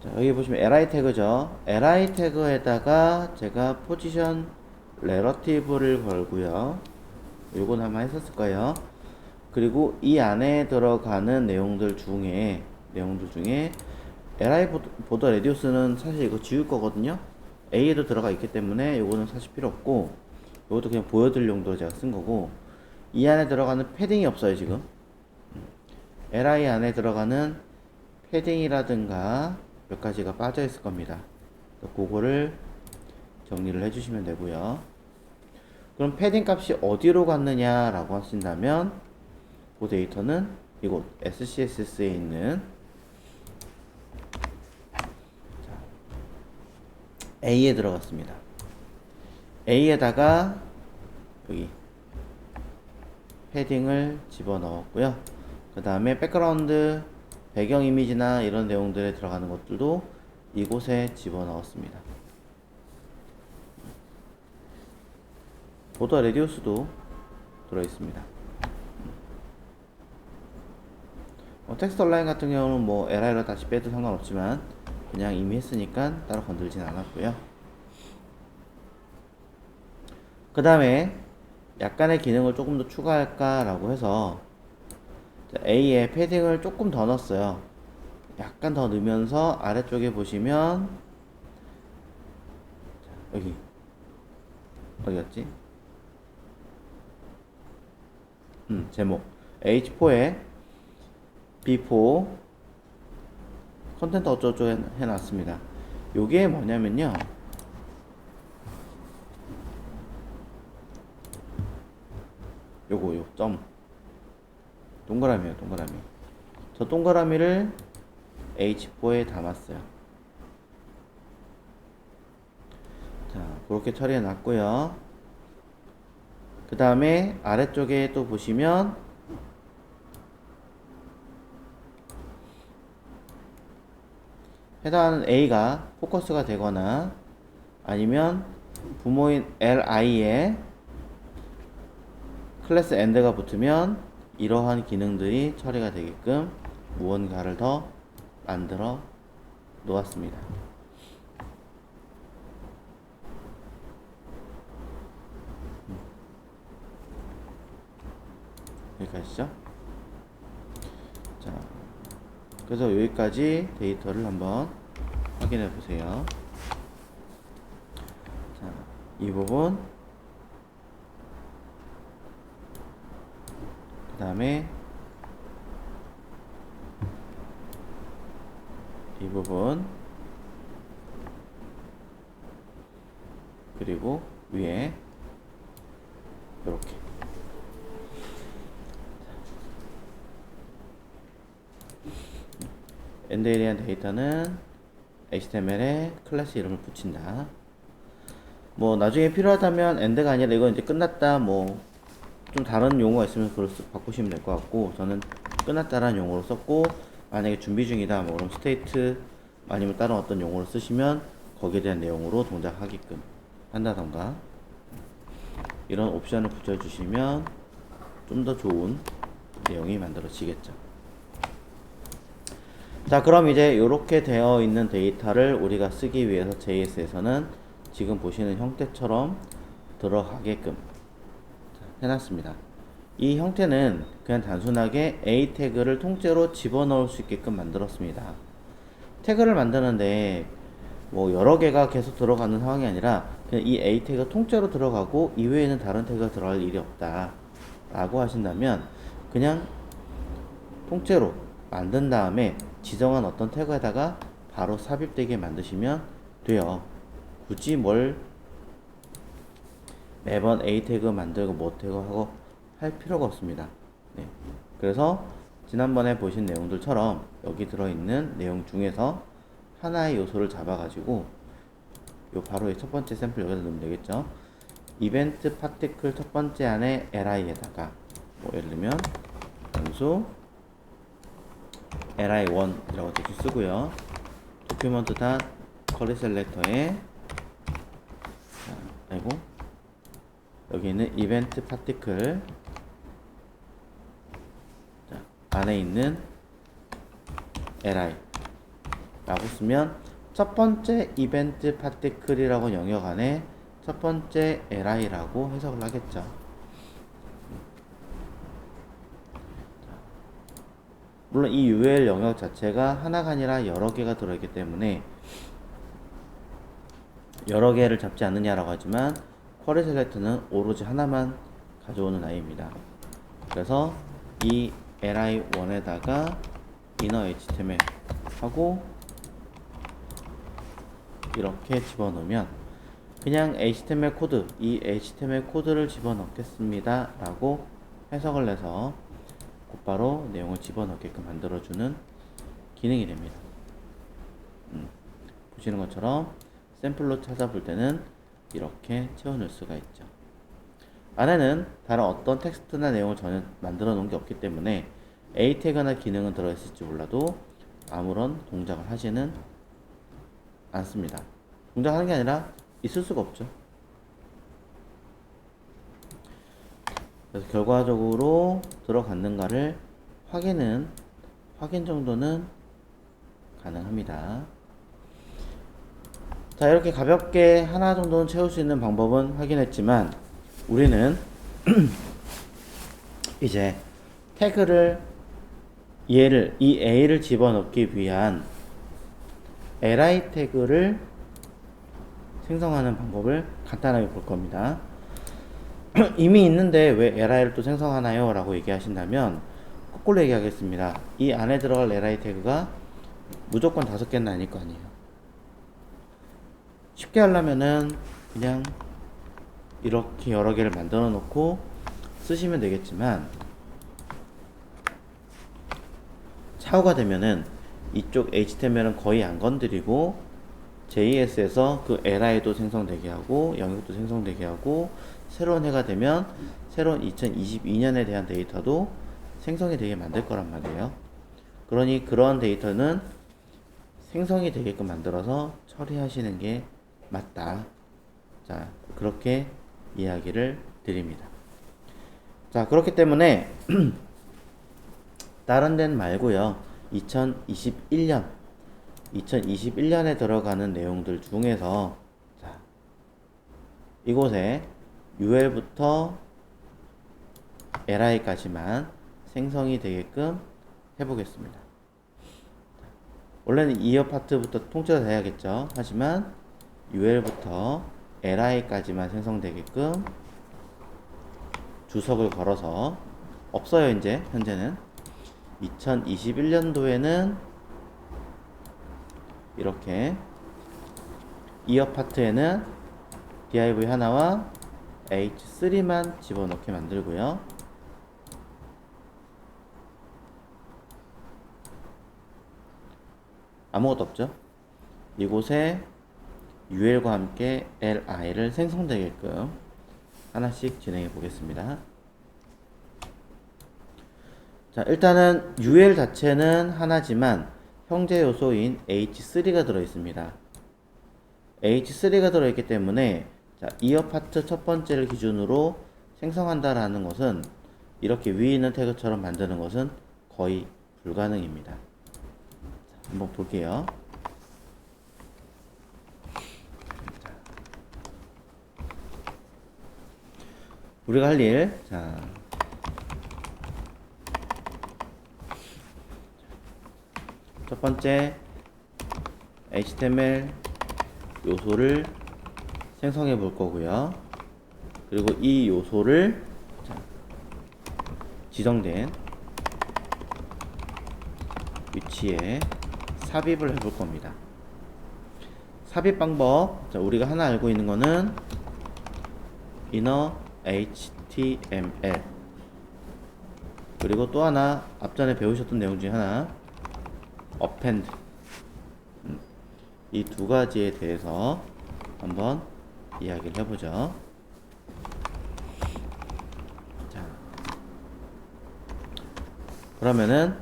자, 여기 보시면 li 태그죠. li 태그에다가 제가 포지션 레러티브를 걸고요. 요건 아마 했었을 거예요. 그리고 이 안에 들어가는 내용들 중에 li 보더 레디우스는 사실 이거 지울 거거든요. a에도 들어가 있기 때문에 요거는 사실 필요 없고, 요것도 그냥 보여드릴 용도로 제가 쓴 거고, 이 안에 들어가는 패딩이 없어요 지금. li 안에 들어가는 패딩이라든가 몇 가지가 빠져 있을 겁니다. 그거를 정리를 해주시면 되고요. 그럼 패딩 값이 어디로 갔느냐 라고 하신다면, 그 데이터는 이곳 SCSS에 있는 A에 들어갔습니다. A에다가 여기 패딩을 집어넣었고요. 그 다음에 백그라운드 배경 이미지나 이런 내용들에 들어가는 것들도 이곳에 집어넣었습니다. 보더 레디우스도 들어있습니다. 텍스트 온라인 같은 경우는 뭐 LI로 다시 빼도 상관없지만 그냥 이미 했으니까 따로 건들진 않았고요. 그 다음에 약간의 기능을 조금 더 추가할까 라고 해서 A에 패딩을 조금 더 넣었어요. 약간 더 넣으면서 아래쪽에 보시면 여기 어디였지? 제목 H4에 B4 컨텐트 어쩌고저쩌고 해놨습니다. 요게 뭐냐면요, 요거 요 점 동그라미에요. 동그라미. 저 동그라미를 H4에 담았어요. 자, 그렇게 처리해 놨고요. 그 다음에 아래쪽에 또 보시면 해당하는 A가 포커스가 되거나 아니면 부모인 li에 클래스 end가 붙으면 이러한 기능들이 처리가 되게끔 무언가를 더 만들어 놓았습니다. 여기까지죠? 자, 그래서 여기까지 데이터를 한번 확인해 보세요. 자, 이 부분, 그 다음에 이 부분, 그리고 위에 이렇게. 엔드 에리아 데이터는 HTML에 클래스 이름을 붙인다. 뭐 나중에 필요하다면 엔드가 아니라 이건 이제 끝났다, 뭐 좀 다른 용어가 있으면 그걸 바꾸시면 될 것 같고, 저는 끝났다라는 용어로 썼고, 만약에 준비 중이다 뭐 그럼 스테이트 아니면 다른 어떤 용어를 쓰시면 거기에 대한 내용으로 동작하게끔 한다던가, 이런 옵션을 붙여주시면 좀 더 좋은 내용이 만들어지겠죠. 자, 그럼 이제 이렇게 되어 있는 데이터를 우리가 쓰기 위해서 JS에서는 지금 보시는 형태처럼 들어가게끔 해놨습니다. 이 형태는 그냥 단순하게 A 태그를 통째로 집어넣을 수 있게끔 만들었습니다. 태그를 만드는데 뭐 여러 개가 계속 들어가는 상황이 아니라 그냥 이 A 태그가 통째로 들어가고 이외에는 다른 태그가 들어갈 일이 없다 라고 하신다면, 그냥 통째로 만든 다음에 지정한 어떤 태그에다가 바로 삽입되게 만드시면 돼요. 굳이 뭘 매번 A 태그 만들고 뭐 태그 하고 할 필요가 없습니다. 네. 그래서 지난번에 보신 내용들처럼 여기 들어있는 내용 중에서 하나의 요소를 잡아가지고 요 바로 이 첫 번째 샘플 여기다 넣으면 되겠죠. 이벤트 파티클 첫 번째 안에 li에다가 뭐 예를 들면 변수 li1이라고 대충 쓰고요. 도큐먼트 단 커리 셀렉터에 아이고 여기 있는 이벤트 파티클 안에 있는 li 라고 쓰면 첫 번째 이벤트 파티클이라고 영역 안에 첫 번째 li라고 해석을 하겠죠. 물론 이 UL 영역 자체가 하나가 아니라 여러 개가 들어있기 때문에 여러 개를 잡지 않느냐라고 하지만 쿼리 셀렉트는 오로지 하나만 가져오는 아이입니다. 그래서 이 li1에다가 inner html 하고 이렇게 집어넣으면 그냥 HTML 코드, 이 HTML 코드를 집어넣겠습니다 라고 해석을 해서 곧바로 내용을 집어넣게끔 만들어주는 기능이 됩니다. 보시는 것처럼 샘플로 찾아볼 때는 이렇게 채워넣을 수가 있죠. 안에는 다른 어떤 텍스트나 내용을 전혀 만들어 놓은 게 없기 때문에 A 태그나 기능은 들어있을지 몰라도 아무런 동작을 하지는 않습니다. 동작하는 게 아니라 있을 수가 없죠. 그래서 결과적으로 들어갔는가를 확인 정도는 가능합니다. 자, 이렇게 가볍게 하나 정도는 채울 수 있는 방법은 확인했지만 우리는 이제 태그를 이 A를 집어넣기 위한 li 태그를 생성하는 방법을 간단하게 볼 겁니다. 이미 있는데 왜 li를 또 생성하나요? 라고 얘기하신다면 거꾸로 얘기하겠습니다. 이 안에 들어갈 li 태그가 무조건 5개는 아닐 거 아니에요. 쉽게 하려면은 그냥 이렇게 여러 개를 만들어 놓고 쓰시면 되겠지만 차후가 되면은 이쪽 HTML은 거의 안 건드리고 JS에서 그 li도 생성되게 하고 영역도 생성되게 하고 새로운 해가 되면 새로운 2022년에 대한 데이터도 생성이 되게 만들 거란 말이에요. 그러니 그런 데이터는 생성이 되게끔 만들어서 처리하시는 게 맞다. 자, 그렇게 이야기를 드립니다. 자, 그렇기 때문에 다른 데는 말고요. 2021년에 들어가는 내용들 중에서 자, 이곳에 UL부터 li까지만 생성이 되게끔 해보겠습니다. 원래는 이어 파트부터 통째로 다 해야겠죠. 하지만 UL부터 li까지만 생성되게끔 주석을 걸어서 없어요. 이제 현재는 2021년도에는 이렇게 이어 파트에는 div 하나와 h3만 집어넣게 만들고요. 아무것도 없죠. 이곳에 ul과 함께 li를 생성되게끔 하나씩 진행해 보겠습니다. 자, 일단은 ul 자체는 하나지만 형제 요소인 h3가 들어 있습니다. h3가 들어 있기 때문에 자, 이어 파트 첫 번째를 기준으로 생성한다라는 것은 이렇게 위에 있는 태그처럼 만드는 것은 거의 불가능입니다. 자, 한번 볼게요. 우리가 할 일, 자, 첫 번째 HTML 요소를 생성해 볼 거고요. 그리고 이 요소를 자, 지정된 위치에 삽입을 해 볼 겁니다. 삽입 방법, 자, 우리가 하나 알고 있는 거는 inner HTML 그리고 또 하나 앞전에 배우셨던 내용 중에 하나 append 이 두 가지에 대해서 한번 이야기를 해보죠. 자, 그러면은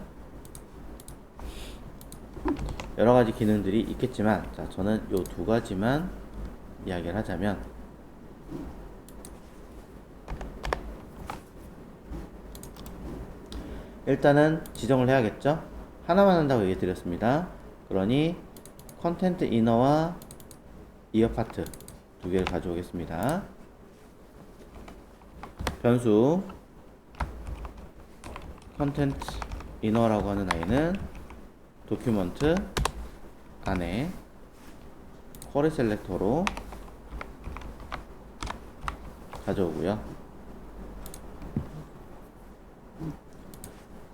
여러 가지 기능들이 있겠지만, 자, 저는 요 두 가지만 이야기를 하자면, 일단은 지정을 해야겠죠? 하나만 한다고 얘기 드렸습니다. 그러니 컨텐트 이너와 이어 파트 두 개를 가져오겠습니다. 변수 컨텐트 이너라고 하는 아이는 도큐먼트 안에 쿼리 셀렉터로 가져오고요.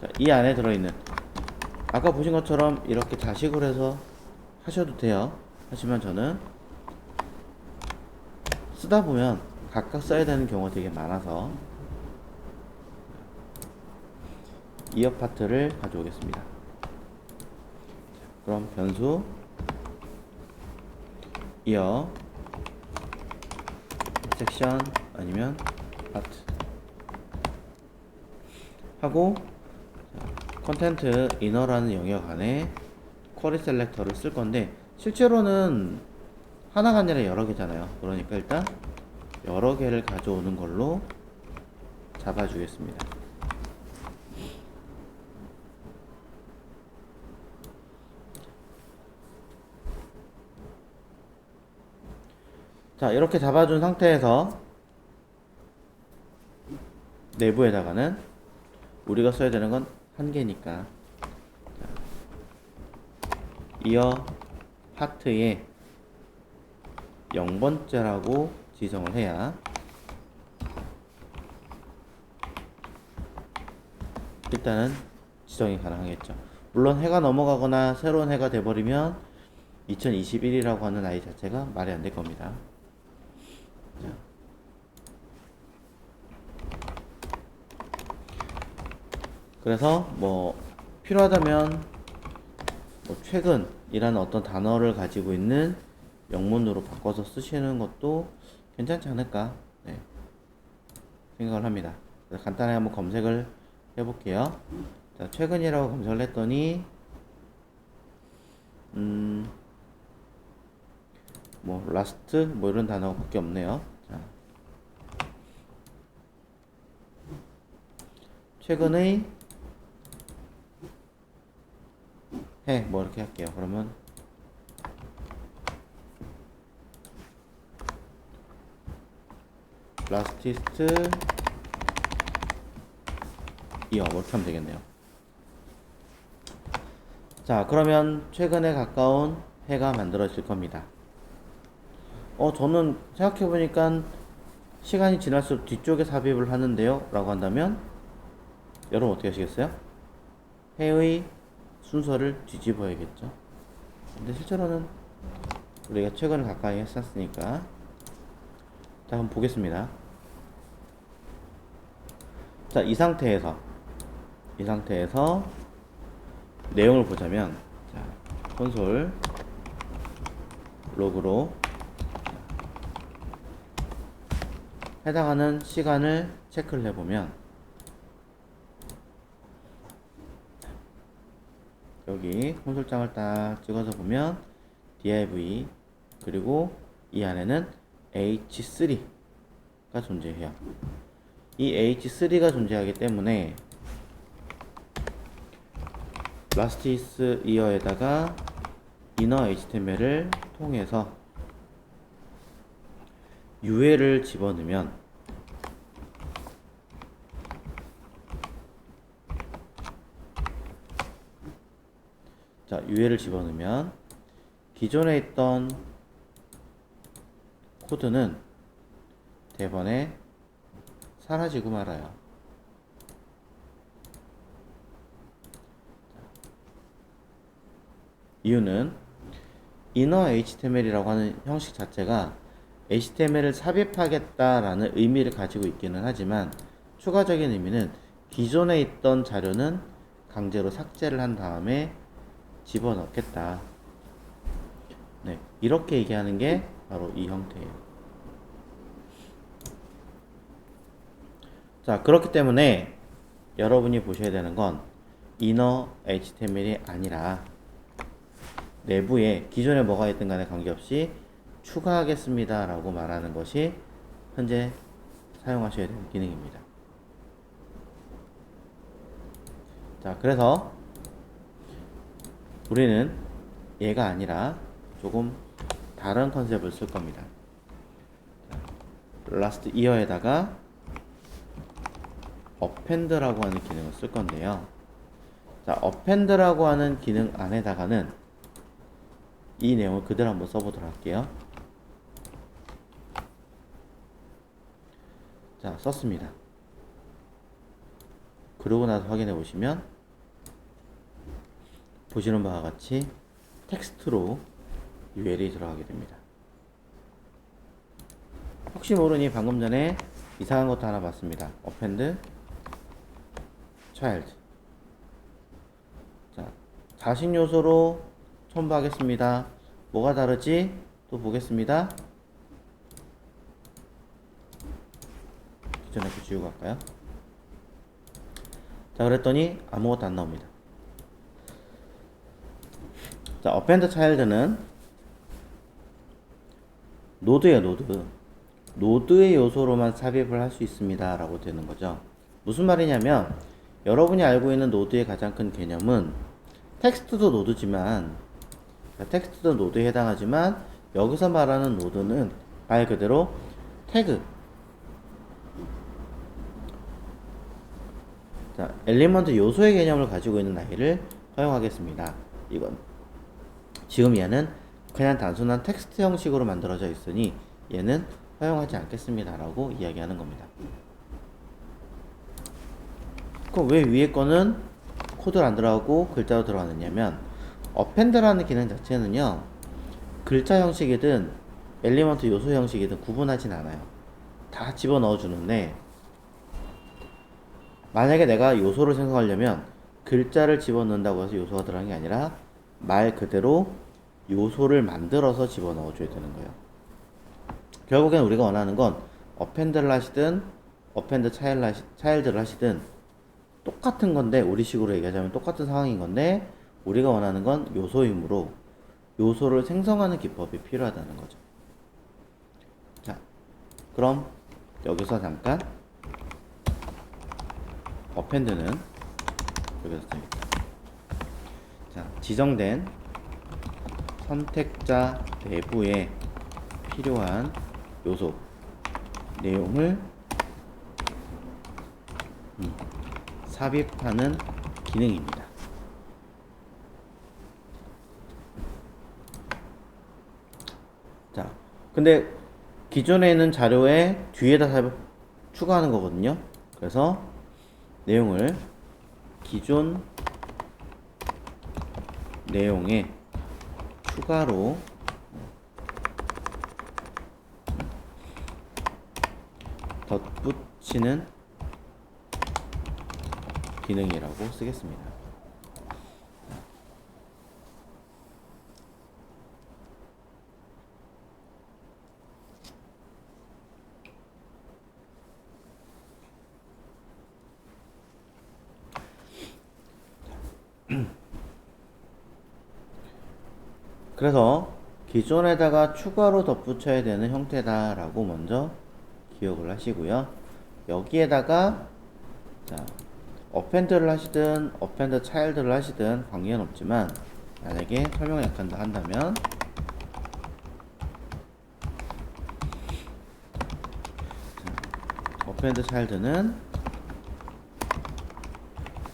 자, 이 안에 들어있는 아까 보신 것처럼 이렇게 자식으로 해서 하셔도 돼요. 하지만 저는 쓰다 보면 각각 써야 되는 경우가 되게 많아서 이어 파트를 가져오겠습니다. 그럼 변수 이어 섹션 아니면 파트 하고 컨텐트 이너라는 영역 안에 쿼리 셀렉터를 쓸 건데 실제로는 하나가 아니라 여러 개잖아요. 그러니까 일단 여러 개를 가져오는 걸로 잡아주겠습니다. 자, 이렇게 잡아준 상태에서 내부에다가는 우리가 써야 되는 건 한 개니까 이어 파트에 0번째라고 지정을 해야 일단은 지정이 가능하겠죠. 물론 해가 넘어가거나 새로운 해가 돼버리면 2021이라고 하는 아이 자체가 말이 안 될 겁니다. 자. 그래서 뭐 필요하다면 뭐 최근이라는 어떤 단어를 가지고 있는 영문으로 바꿔서 쓰시는 것도 괜찮지 않을까 생각을 합니다. 그래서 간단하게 한번 검색을 해볼게요. 자, 최근이라고 검색을 했더니 뭐 라스트 뭐 이런 단어가 밖에 없네요. 자, 최근의 해 뭐 이렇게 할게요. 그러면 라스티스트 이어 뭐 이렇게 하면 되겠네요. 자, 그러면 최근에 가까운 해가 만들어질 겁니다. 저는 생각해보니까 시간이 지날수록 뒤쪽에 삽입을 하는데요 라고 한다면 여러분 어떻게 하시겠어요? 해의 순서를 뒤집어야겠죠. 근데 실제로는 우리가 최근에 가까이 했었으니까 자, 한번 보겠습니다. 자, 이 상태에서 내용을 보자면 자, 콘솔 로그로 해당하는 시간을 체크를 해보면 여기 콘솔장을 딱 찍어서 보면 div 그리고 이 안에는 h3가 존재해요. 이 h3가 존재하기 때문에 라스티스 이어에다가 inner html을 통해서 UL을 집어넣으면 자, UL을 집어넣으면 기존에 있던 코드는 대번에 사라지고 말아요. 이유는 inner HTML이라고 하는 형식 자체가 HTML을 삽입하겠다라는 의미를 가지고 있기는 하지만 추가적인 의미는 기존에 있던 자료는 강제로 삭제를 한 다음에 집어넣겠다. 네, 이렇게 얘기하는 게 바로 이 형태예요. 자, 그렇기 때문에 여러분이 보셔야 되는 건 inner HTML이 아니라 내부에 기존에 뭐가 있든 간에 관계없이 추가하겠습니다 라고 말하는 것이 현재 사용하셔야 되는 기능입니다. 자, 그래서 우리는 얘가 아니라 조금 다른 컨셉을 쓸 겁니다. last year에다가 append라고 하는 기능을 쓸 건데요. 자, append라고 하는 기능 안에다가는 이 내용을 그대로 한번 써보도록 할게요. 자, 썼습니다. 그러고 나서 확인해 보시면 보시는 바와 같이 텍스트로 URL이 들어가게 됩니다. 혹시 모르니 방금 전에 이상한 것도 하나 봤습니다. append child. 자, 자식 요소로 첨부하겠습니다. 뭐가 다르지? 또 보겠습니다. 기존에 그 지우고 갈까요? 자, 그랬더니 아무것도 안 나옵니다. 자, append child는 노드예요, 노드. 노드의 요소로만 삽입을 할 수 있습니다 라고 되는 거죠. 무슨 말이냐면 여러분이 알고 있는 노드의 가장 큰 개념은 텍스트도 노드지만, 텍스트도 노드에 해당하지만 여기서 말하는 노드는 말 그대로 태그, 자, 엘리먼트 요소의 개념을 가지고 있는 아이를 허용하겠습니다. 이건 지금 얘는 그냥 단순한 텍스트 형식으로 만들어져 있으니 얘는 허용하지 않겠습니다 라고 이야기하는 겁니다. 그럼 왜 위에 거는 코드로 안 들어가고 글자로 들어가느냐면 append라는 기능 자체는요, 글자 형식이든 엘리먼트 요소 형식이든 구분하진 않아요. 다 집어넣어 주는데, 만약에 내가 요소를 생성하려면 글자를 집어넣는다고 해서 요소가 들어가는 게 아니라 말 그대로 요소를 만들어서 집어넣어 줘야 되는 거예요. 결국엔 우리가 원하는 건 append를 하시든 append child를 하시든 똑같은 건데, 우리식으로 얘기하자면 똑같은 상황인 건데 우리가 원하는 건 요소이므로 요소를 생성하는 기법이 필요하다는 거죠. 자, 그럼 여기서 잠깐 append는 여기서 씁니다. 자, 지정된 선택자 내부에 필요한 요소 내용을 삽입하는 기능입니다. 자, 근데 기존에 있는 자료에 뒤에다 추가하는 거거든요. 그래서 내용을 기존 내용에 추가로 덧붙이는 기능이라고 쓰겠습니다. 그래서 기존에다가 추가로 덧붙여야 되는 형태다라고 먼저 기억을 하시고요. 여기에다가 자, append를 하시든 append child를 하시든 관계는 없지만, 만약에 설명을 약간 더 한다면 append child는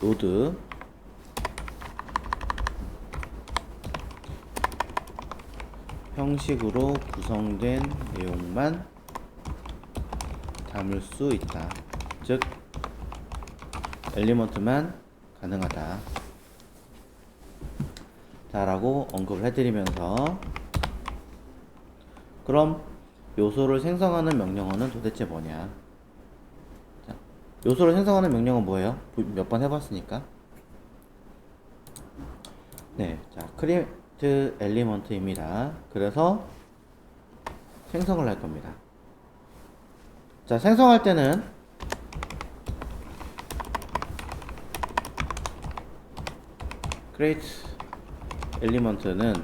노드 형식으로 구성된 내용만 담을 수 있다. 즉 엘리먼트만 가능하다. 자, 라고 언급을 해드리면서, 그럼 요소를 생성하는 명령어는 도대체 뭐냐? 자, 요소를 생성하는 명령어는 뭐예요? 몇 번 해봤으니까. 네, 자, create element입니다. 그래서 생성을 할 겁니다. 자, 생성할 때는 create element는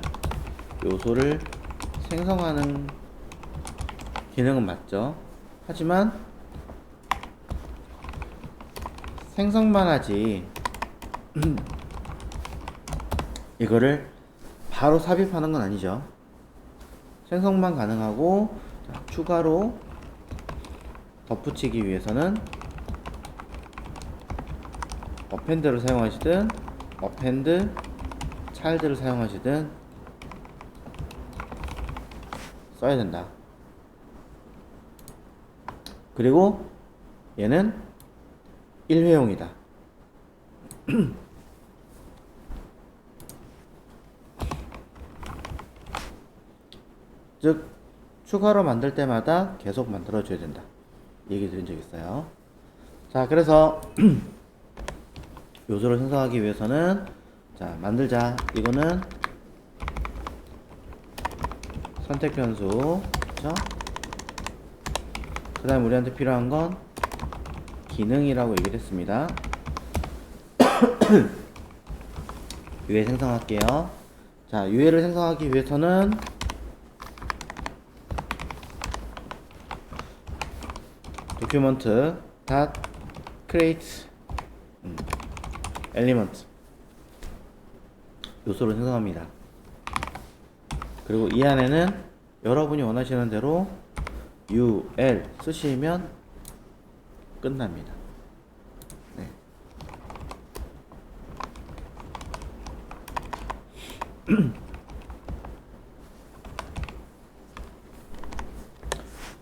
요소를 생성하는 기능은 맞죠. 하지만 생성만 하지 이거를 바로 삽입하는 건 아니죠. 생성만 가능하고, 자, 추가로 덧붙이기 위해서는 어펜드를 사용하시든 어펜드 차일드를 사용하시든 써야 된다. 그리고 얘는 1회용이다. 즉 추가로 만들 때마다 계속 만들어 줘야 된다. 얘기 드린 적 있어요. 자, 그래서 요소를 생성하기 위해서는, 자, 만들자. 이거는 선택 변수, 그쵸? 그 다음 우리한테 필요한 건 기능이라고 얘기를 했습니다. 유해 생성할게요. 자, 유해를 생성하기 위해서는 document create element 요소를 생성합니다. 그리고 이 안에는 여러분이 원하시는 대로 ul 쓰시면 끝납니다. 네.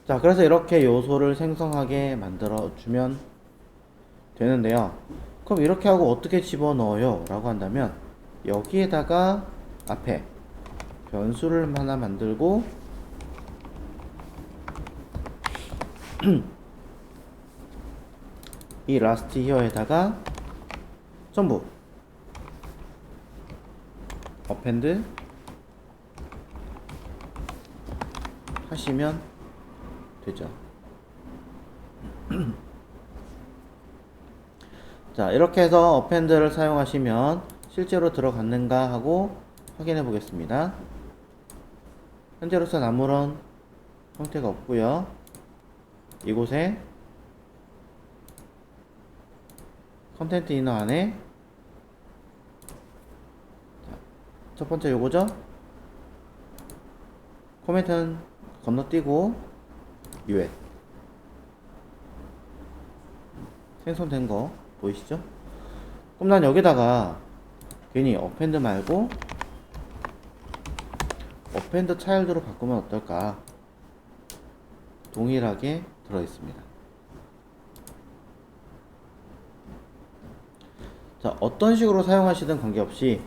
자, 그래서 이렇게 요소를 생성하게 만들어 주면 되는데요. 그럼 이렇게 하고 어떻게 집어넣어요? 라고 한다면 여기에다가 앞에 변수를 하나 만들고 이 last here에다가 전부 append 하시면 되죠. 자, 이렇게 해서 append를 사용하시면 실제로 들어갔는가 하고 확인해 보겠습니다. 현재로서는 아무런 형태가 없고요. 이곳에 컨텐트 이너 안에, 자, 첫 번째 요거죠. 코멘트는 건너뛰고 유해 생성된 거 보이시죠? 그럼 난 여기다가 괜히 append 말고 append child로 바꾸면 어떨까? 동일하게 들어있습니다. 자, 어떤 식으로 사용하시든 관계없이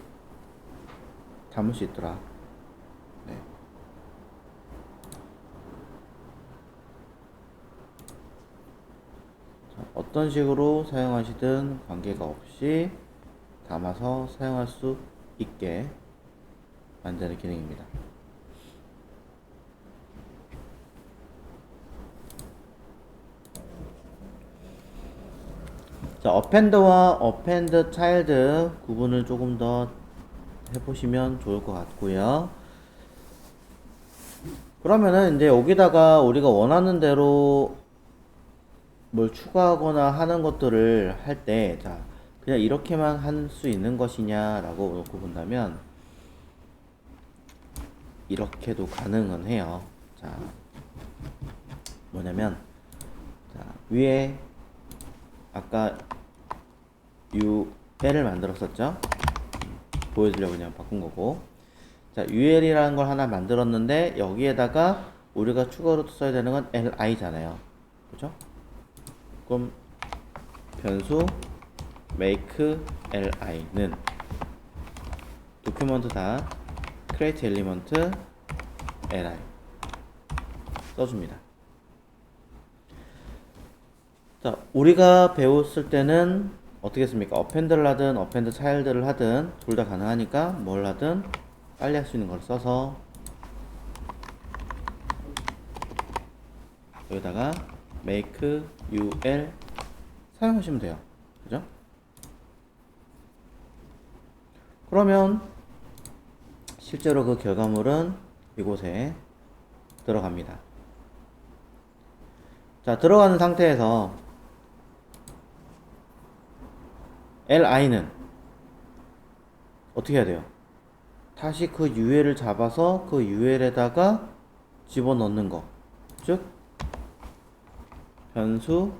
담을 수 있더라. 네. 자, 어떤 식으로 사용하시든 관계가 없이 담아서 사용할 수 있게 만드는 기능입니다. 자, append와 append child 구분을 조금 더 해보시면 좋을 것 같고요. 그러면은 이제 여기다가 우리가 원하는 대로 뭘 추가하거나 하는 것들을 할 때, 자, 그냥 이렇게만 할 수 있는 것이냐라고 놓고 본다면 이렇게도 가능은 해요. 자, 뭐냐면, 자, 위에 아까 ul을 만들었었죠. 보여주려고 그냥 바꾼 거고. 자, ul이라는 걸 하나 만들었는데 여기에다가 우리가 추가로 써야 되는 건 li잖아요. 그죠? 그럼 변수 make li는 document create element li 써줍니다. 자, 우리가 배웠을 때는 어떻게 했습니까? append를 하든 append child를 하든 둘 다 가능하니까 뭘 하든 빨리 할 수 있는 걸 써서 여기다가 make ul 사용하시면 돼요. 그죠? 그러면 실제로 그 결과물은 이곳에 들어갑니다. 자, 들어가는 상태에서 li는 어떻게 해야 돼요? 다시 그 ul을 잡아서 그 ul에다가 집어넣는 거. 즉 변수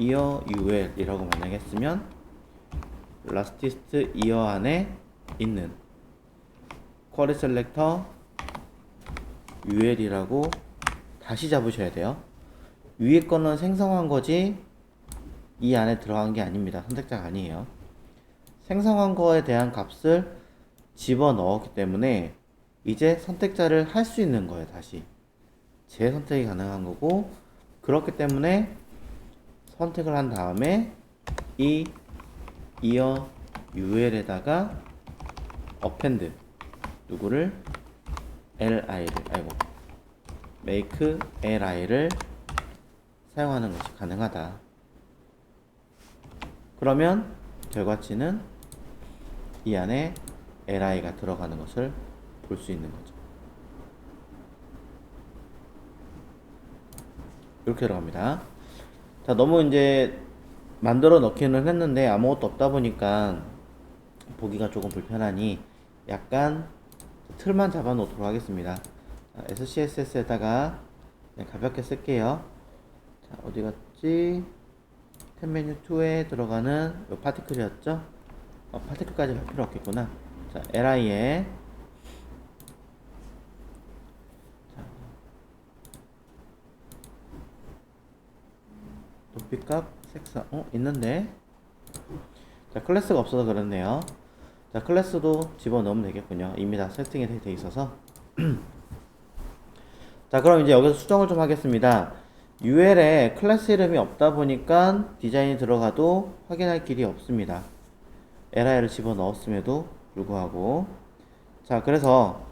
year ul이라고 만약에 했으면 lastest year 안에 있는 쿼리 셀렉터 ul이라고 다시 잡으셔야 돼요. 위에 거는 생성한 거지 이 안에 들어간 게 아닙니다. 선택자가 아니에요. 생성한 거에 대한 값을 집어넣었기 때문에 이제 선택자를 할 수 있는 거예요. 다시 재선택이 가능한 거고, 그렇기 때문에 선택을 한 다음에 이 year ul에다가 append 누구를 make li를 사용하는 것이 가능하다. 그러면 결과치는 이 안에 li가 들어가는 것을 볼 수 있는 거죠. 이렇게 들어갑니다. 자, 너무 이제 만들어 넣기는 했는데 아무것도 없다 보니까 보기가 조금 불편하니 약간 틀만 잡아 놓도록 하겠습니다. 자, SCSS에다가 가볍게 쓸게요. 자, 어디 갔지? 탭 메뉴 2에 들어가는 요 파티클이었죠? 파티클까지 갈 필요 없겠구나. 자, li에 높이값 색상 있는데, 자, 클래스가 없어서 그렇네요. 자, 클래스도 집어넣으면 되겠군요. 이미 다 세팅이 돼 있어서. 자, 그럼 이제 여기서 수정을 좀 하겠습니다. UL에 클래스 이름이 없다 보니까 디자인이 들어가도 확인할 길이 없습니다. li를 집어넣었음에도 불구하고. 자, 그래서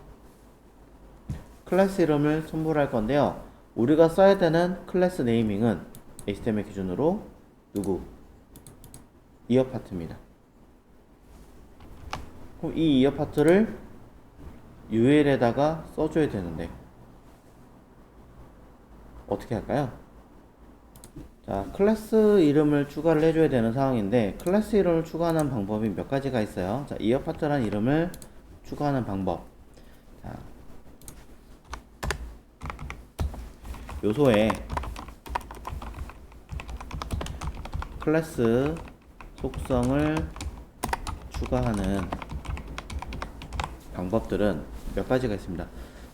클래스 이름을 첨부를 할 건데요. 우리가 써야 되는 클래스 네이밍은 HTML 기준으로 누구? 이어 파트입니다. 그럼 이 이어 파트를 UL에다가 써줘야 되는데 어떻게 할까요? 자, 클래스 이름을 추가를 해줘야 되는 상황인데, 클래스 이름을 추가하는 방법이 몇 가지가 있어요. 자, 이어 파트라는 이름을 추가하는 방법. 자, 요소에 클래스 속성을 추가하는 방법들은 몇 가지가 있습니다.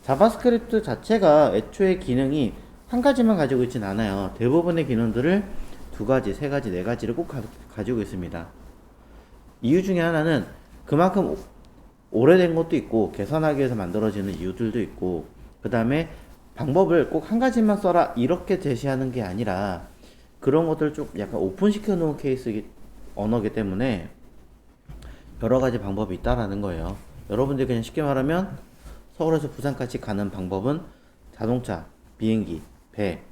자바스크립트 자체가 애초에 기능이 한 가지만 가지고 있진 않아요. 대부분의 기능들을 두 가지, 세 가지, 네 가지를 꼭 가지고 있습니다. 이유 중에 하나는 그만큼 오래된 것도 있고 개선하기 위해서 만들어지는 이유들도 있고, 그 다음에 방법을 꼭 한 가지만 써라 이렇게 제시하는 게 아니라 그런 것들을 좀 약간 오픈시켜 놓은 케이스 언어기 때문에 여러 가지 방법이 있다라는 거예요. 여러분들이 그냥 쉽게 말하면 서울에서 부산까지 가는 방법은 자동차, 비행기, 배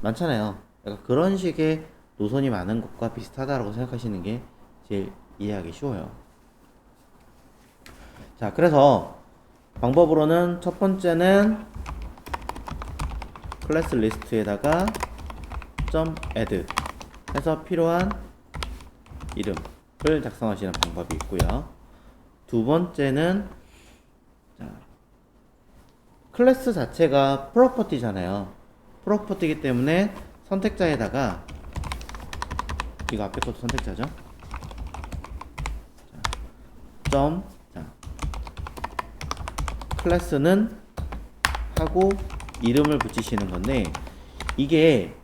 많잖아요. 약간 그런 식의 노선이 많은 것과 비슷하다라고 생각하시는 게 제일 이해하기 쉬워요. 자, 그래서 방법으로는 첫 번째는 클래스 리스트에다가 .add 해서 필요한 이름을 작성하시는 방법이 있고요. 두 번째는 클래스 자체가 프로퍼티잖아요. 프로퍼티이기 때문에 선택자에다가, 이거 앞에 것도 선택자죠. 클래스는 하고 이름을 붙이시는 건데, 이게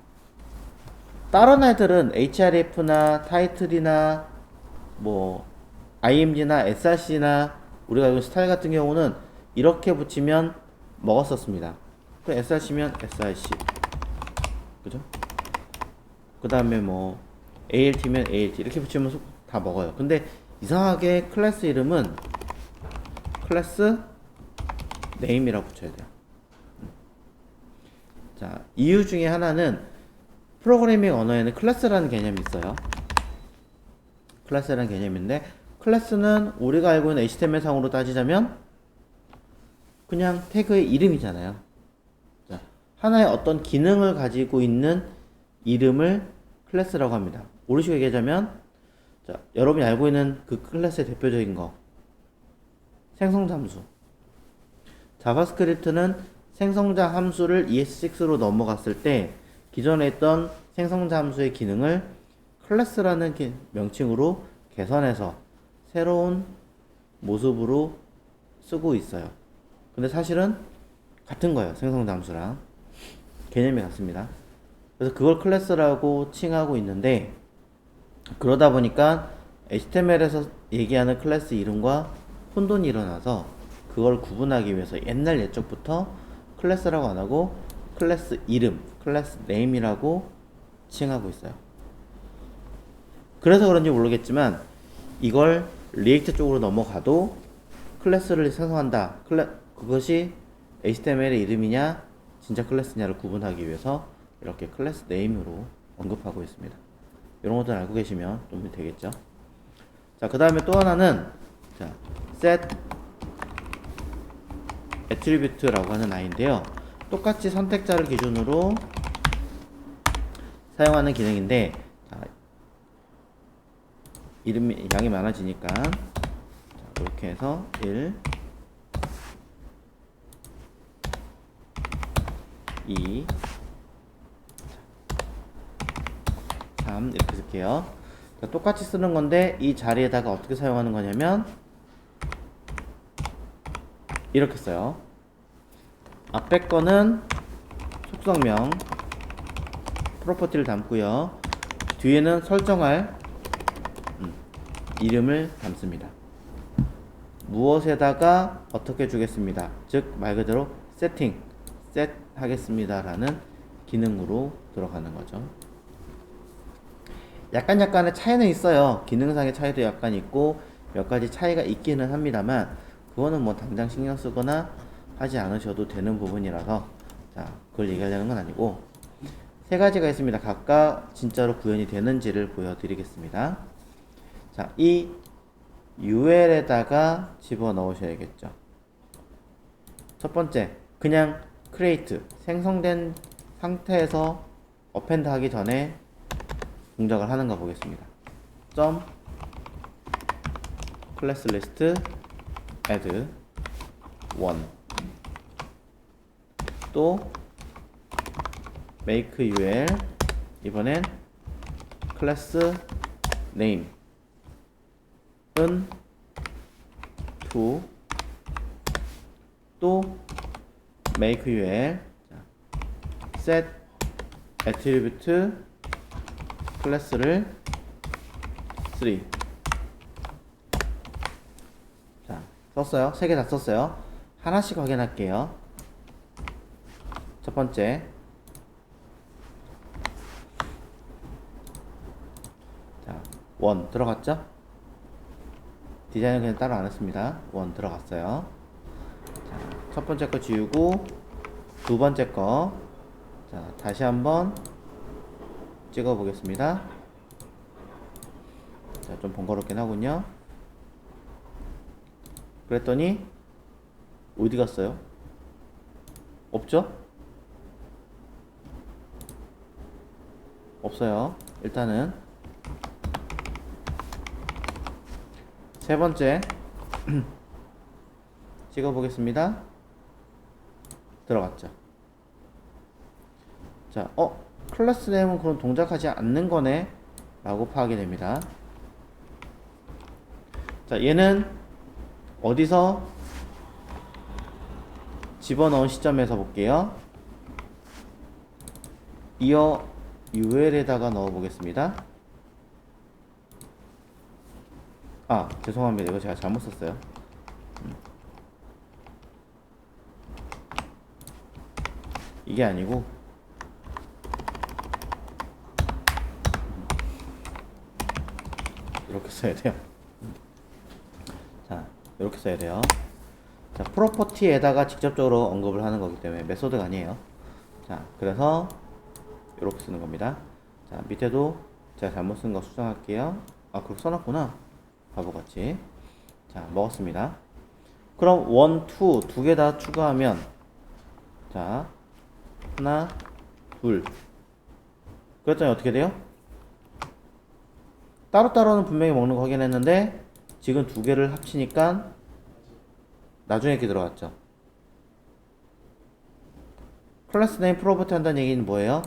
다른 애들은 href나 타이틀이나 뭐 img나 src나 우리가 이거 스타일 같은 경우는 이렇게 붙이면 먹었었습니다. 그럼 src면 src, 그죠? 그 다음에 뭐 alt면 alt 이렇게 붙이면 다 먹어요. 근데 이상하게 클래스 이름은 클래스 네임이라고 붙여야 돼요. 자, 이유 중에 하나는 프로그래밍 언어에는 클래스라는 개념이 있어요. 클래스라는 개념인데, 클래스는 우리가 알고 있는 HTML 상으로 따지자면 그냥 태그의 이름이잖아요. 자, 하나의 어떤 기능을 가지고 있는 이름을 클래스라고 합니다. 우리 식으로 얘기하자면, 자, 여러분이 알고 있는 그 클래스의 대표적인 거, 생성잠수. 자바스크립트는 생성자 함수를 ES6로 넘어갔을 때 기존에 있던 생성자 함수의 기능을 클래스라는 명칭으로 개선해서 새로운 모습으로 쓰고 있어요. 근데 사실은 같은 거예요. 생성자 함수랑 개념이 같습니다. 그래서 그걸 클래스라고 칭하고 있는데, 그러다 보니까 HTML에서 얘기하는 클래스 이름과 혼돈이 일어나서 그걸 구분하기 위해서 옛날 옛적부터 클래스라고 안 하고 클래스 이름, 클래스 네임이라고 칭하고 있어요. 그래서 그런지 모르겠지만 이걸 리액트 쪽으로 넘어가도 클래스를 생성한다. 그것이 HTML의 이름이냐 진짜 클래스냐를 구분하기 위해서 이렇게 클래스 네임으로 언급하고 있습니다. 이런 것들 알고 계시면 좀 되겠죠. 자, 그 다음에 또 하나는 자, set attribute라고 하는 아이인데요. 똑같이 선택자를 기준으로 사용하는 기능인데, 자, 이름이 양이 많아지니까 자, 이렇게 해서 1, 2, 3 이렇게 쓸게요. 자, 똑같이 쓰는 건데 이 자리에다가 어떻게 사용하는 거냐면 이렇게 써요. 앞에 거는 속성명 프로퍼티를 담고요. 뒤에는 설정할 이름을 담습니다. 무엇에다가 어떻게 주겠습니다. 즉 말 그대로 세팅, 셋 하겠습니다라는 기능으로 들어가는 거죠. 약간의 차이는 있어요. 기능상의 차이도 약간 있고 몇 가지 차이가 있기는 합니다만 그거는 뭐 당장 신경 쓰거나 하지 않으셔도 되는 부분이라서 자, 그걸 얘기하려는 건 아니고 세 가지가 있습니다. 각각 진짜로 구현이 되는지를 보여드리겠습니다. 자, 이 UL에다가 집어 넣으셔야겠죠. 첫 번째, 그냥 create, 생성된 상태에서 append 하기 전에 동작을 하는 거 보겠습니다. 점 class list add 1 또 make ul 이번엔 class name 은 to 또 make ul set attribute 클래스를 3 자, 썼어요. 세 개 다 썼어요. 하나씩 확인할게요. 첫 번째 자, 1 들어갔죠? 디자인은 그냥 따로 안 했습니다. 1 들어갔어요. 자, 첫 번째 거 지우고 두 번째 거 자, 다시 한번 찍어 보겠습니다. 자, 좀 번거롭긴 하군요. 그랬더니 어디 갔어요? 없죠? 없어요. 일단은 세 번째 찍어 보겠습니다. 들어갔죠. 자, 클래스 네임은 그럼 동작하지 않는 거네 라고 파악이 됩니다. 자, 얘는 어디서 집어넣은 시점에서 볼게요. 이어 UL에다가 넣어 보겠습니다. 아, 죄송합니다. 이거 제가 잘못 썼어요. 이게 아니고 이렇게 써야 돼요. 자, 이렇게 써야 돼요. 자, 프로퍼티에다가 직접적으로 언급을 하는 거기 때문에 메소드가 아니에요. 자, 그래서 이렇게 쓰는 겁니다. 자, 밑에도 제가 잘못 쓴 거 수정할게요. 아, 그렇게 써놨구나. 바보같이. 자, 먹었습니다. 그럼 1, 2 두 개 다 추가하면 자, 하나, 둘. 그랬더니 어떻게 돼요? 따로따로는 분명히 먹는 거 확인했는데 지금 두 개를 합치니까 나중에 이렇게 들어갔죠. 클래스 네임 프로퍼티 한다는 얘기는 뭐예요?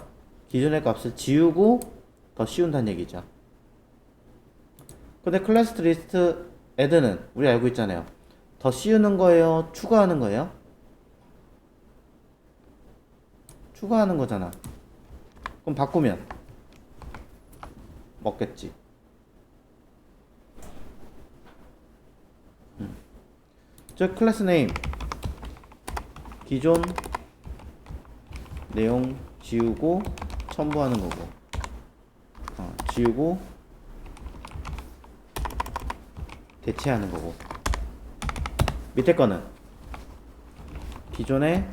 기존의 값을 지우고 더 씌운다는 얘기죠. 근데 클래스 리스트 애드는 우리 알고 있잖아요. 더 씌우는 거예요? 추가하는 거예요? 추가하는 거잖아. 그럼 바꾸면 먹겠지. 즉 클래스 네임 기존 내용 지우고 첨부하는 거고, 지우고 대체하는 거고, 밑에 거는 기존에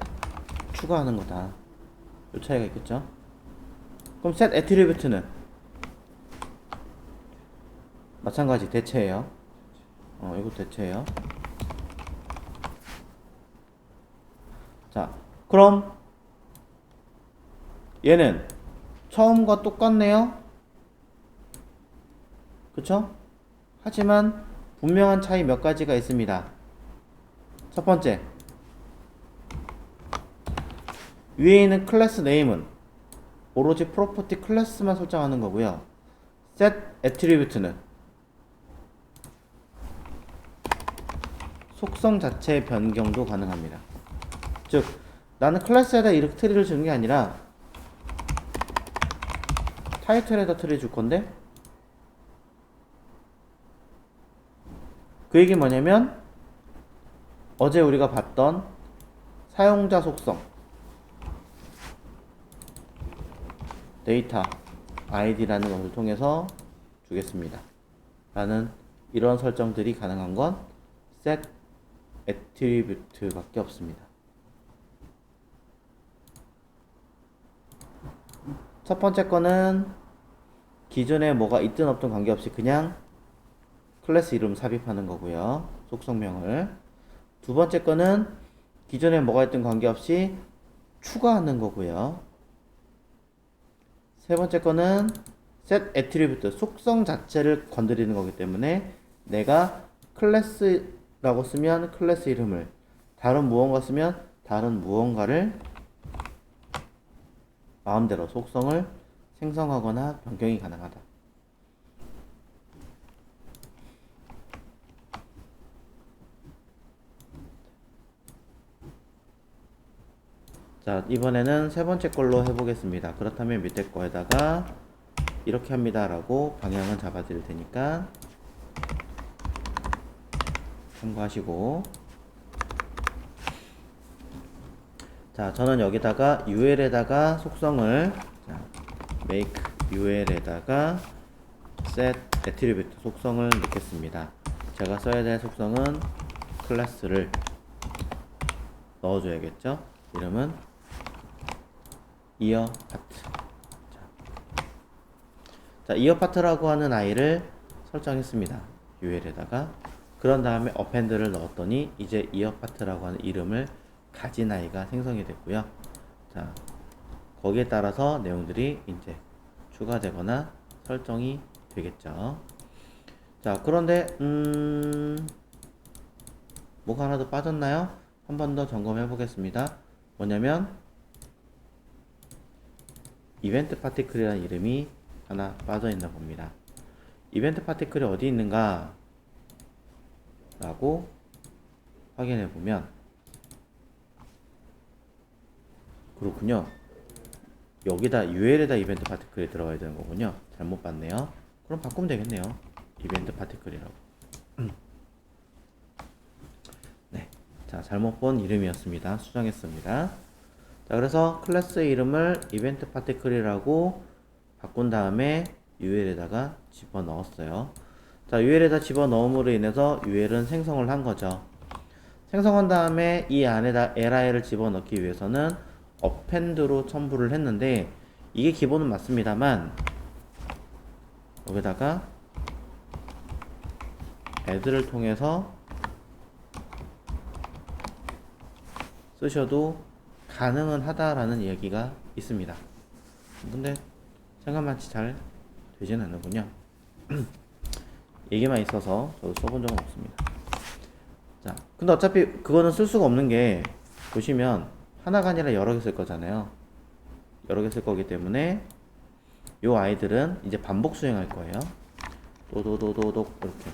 추가하는 거다. 이 차이가 있겠죠? 그럼 set attribute는 마찬가지 대체예요. 이거 대체예요. 자, 그럼 얘는 처음과 똑같네요. 그쵸? 하지만 분명한 차이 몇 가지가 있습니다. 첫 번째, 위에 있는 클래스 네임은 오로지 프로퍼티 클래스만 설정하는 거고요. set attribute는 속성 자체의 변경도 가능합니다. 즉, 나는 클래스에다 이렇게 트리를 주는 게 아니라 타이틀에다 트리 줄 건데, 그 얘기 뭐냐면 어제 우리가 봤던 사용자 속성 데이터 id라는 것을 통해서 주겠습니다 라는 이런 설정들이 가능한 건 set attribute 밖에 없습니다. 첫 번째 거는 기존에 뭐가 있든 없든 관계없이 그냥 클래스 이름 삽입하는 거고요. 속성명을. 두 번째 거는 기존에 뭐가 있든 관계없이 추가하는 거고요. 세 번째 거는 set attribute, 속성 자체를 건드리는 거기 때문에 내가 클래스라고 쓰면 클래스 이름을, 다른 무언가 쓰면 다른 무언가를 마음대로 속성을 생성하거나 변경이 가능하다. 자, 이번에는 세 번째 걸로 해보겠습니다. 그렇다면 밑에 거에다가 이렇게 합니다 라고 방향은 잡아드릴 테니까 참고하시고, 자, 저는 여기다가 ul에다가 속성을, 자, make ul에다가 set attribute 속성을 넣겠습니다. 제가 써야 될 속성은 클래스를 넣어줘야겠죠. 이름은 이어 파트. 자, 이어 파트라고 하는 아이를 설정했습니다. ul에다가. 그런 다음에 append를 넣었더니 이제 이어 파트라고 하는 이름을 가진 아이가 생성이 됐고요. 자, 거기에 따라서 내용들이 이제 추가되거나 설정이 되겠죠. 자, 그런데 뭐가 하나 더 빠졌나요? 한 번 더 점검해 보겠습니다. 뭐냐면 이벤트 파티클이라는 이름이 하나 빠져 있나 봅니다. 이벤트 파티클이 어디 있는가 라고 확인해 보면, 그렇군요. 여기다 ul에다 이벤트 파티클이 들어가야 되는 거군요. 잘못 봤네요. 그럼 바꾸면 되겠네요. 이벤트 파티클이라고. 네, 자, 잘못 본 이름이었습니다. 수정했습니다. 자, 그래서 클래스의 이름을 이벤트 파티클이라고 바꾼 다음에 ul에다가 집어넣었어요. 자, ul에다 집어넣음으로 인해서 ul은 생성을 한 거죠. 생성한 다음에 이 안에다 li를 집어넣기 위해서는 append로 첨부를 했는데, 이게 기본은 맞습니다만 여기다가 add를 통해서 쓰셔도 가능은 하다라는 이야기가 있습니다. 근데 생각만치 잘 되진 않는군요. 얘기만 있어서 저도 써본 적은 없습니다. 자, 근데 어차피 그거는 쓸 수가 없는 게, 보시면 하나가 아니라 여러 개 쓸 거잖아요. 여러 개 쓸 거기 때문에 요 아이들은 이제 반복 수행할 거예요. 도도도도독 이렇게.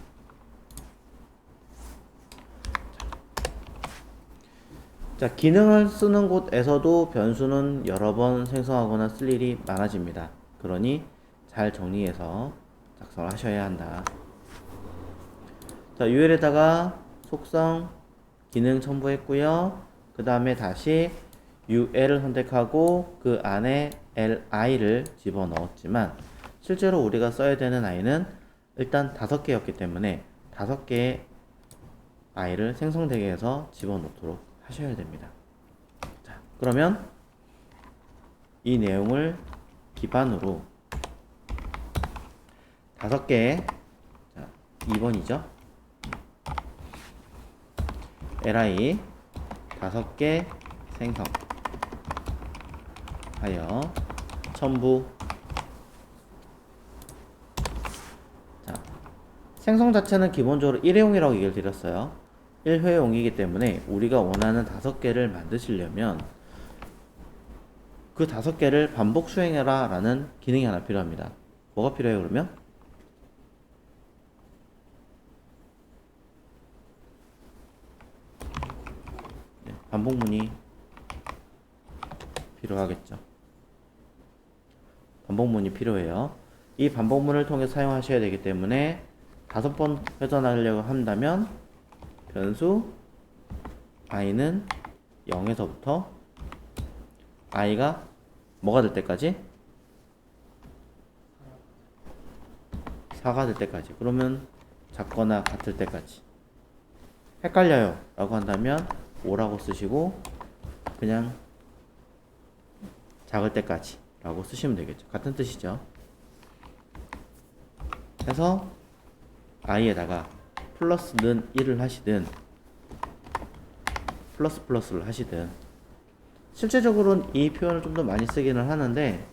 자, 기능을 쓰는 곳에서도 변수는 여러 번 생성하거나 쓸 일이 많아집니다. 그러니 잘 정리해서 작성을 하셔야 한다. 자, UL에다가 속성 기능 첨부했고요. 그 다음에 다시 UL을 선택하고 그 안에 LI를 집어넣었지만 실제로 우리가 써야 되는 i는 일단 5개였기 때문에 5개의 i를 생성되게 해서 집어넣도록 하셔야 됩니다. 자, 그러면 이 내용을 기반으로 5개의 2번이죠. li 5개 생성하여 첨부. 자, 생성 자체는 기본적으로 1회용이라고 얘기를 드렸어요. 1회용이기 때문에 우리가 원하는 5개를 만드시려면 그 5개를 반복 수행해라 라는 기능이 하나 필요합니다. 뭐가 필요해요 그러면? 네, 반복문이 필요하겠죠. 반복문이 필요해요. 이 반복문을 통해 사용하셔야 되기 때문에 5번 회전하려고 한다면 변수 i는 0에서부터 i가 뭐가 될 때까지? 4가 될 때까지. 그러면 작거나 같을 때까지. 헷갈려요 라고 한다면 5라고 쓰시고 그냥 작을 때까지 라고 쓰시면 되겠죠. 같은 뜻이죠. 해서 i에다가 플러스는 1을 하시든 플러스를 하시든 실제적으로는 이 표현을 좀 더 많이 쓰기는 하는데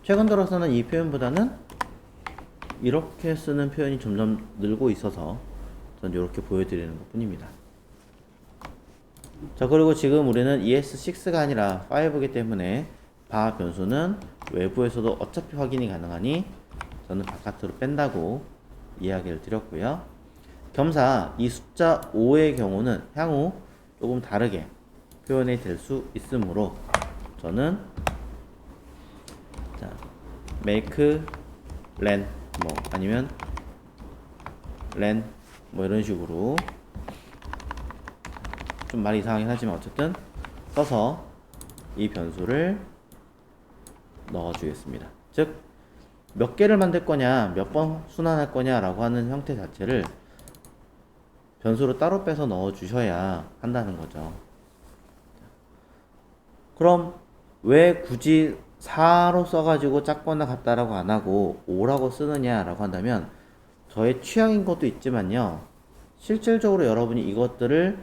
최근 들어서는 이 표현보다는 이렇게 쓰는 표현이 점점 늘고 있어서 전 이렇게 보여드리는 것 뿐입니다. 자, 그리고 지금 우리는 ES6가 아니라 5이기 때문에 바 변수는 외부에서도 어차피 확인이 가능하니 저는 바깥으로 뺀다고 이야기를 드렸고요. 겸사 이 숫자 5의 경우는 향후 조금 다르게 표현이 될 수 있으므로 저는 자, make len 뭐 아니면 len 뭐 이런 식으로 좀 말이 이상하긴 하지만 어쨌든 써서 이 변수를 넣어 주겠습니다. 즉 몇 개를 만들 거냐, 몇 번 순환할 거냐 라고 하는 형태 자체를 변수로 따로 빼서 넣어 주셔야 한다는 거죠. 그럼 왜 굳이 4로 써가지고 작거나 같다라고 안 하고 5라고 쓰느냐 라고 한다면 저의 취향인 것도 있지만요, 실질적으로 여러분이 이것들을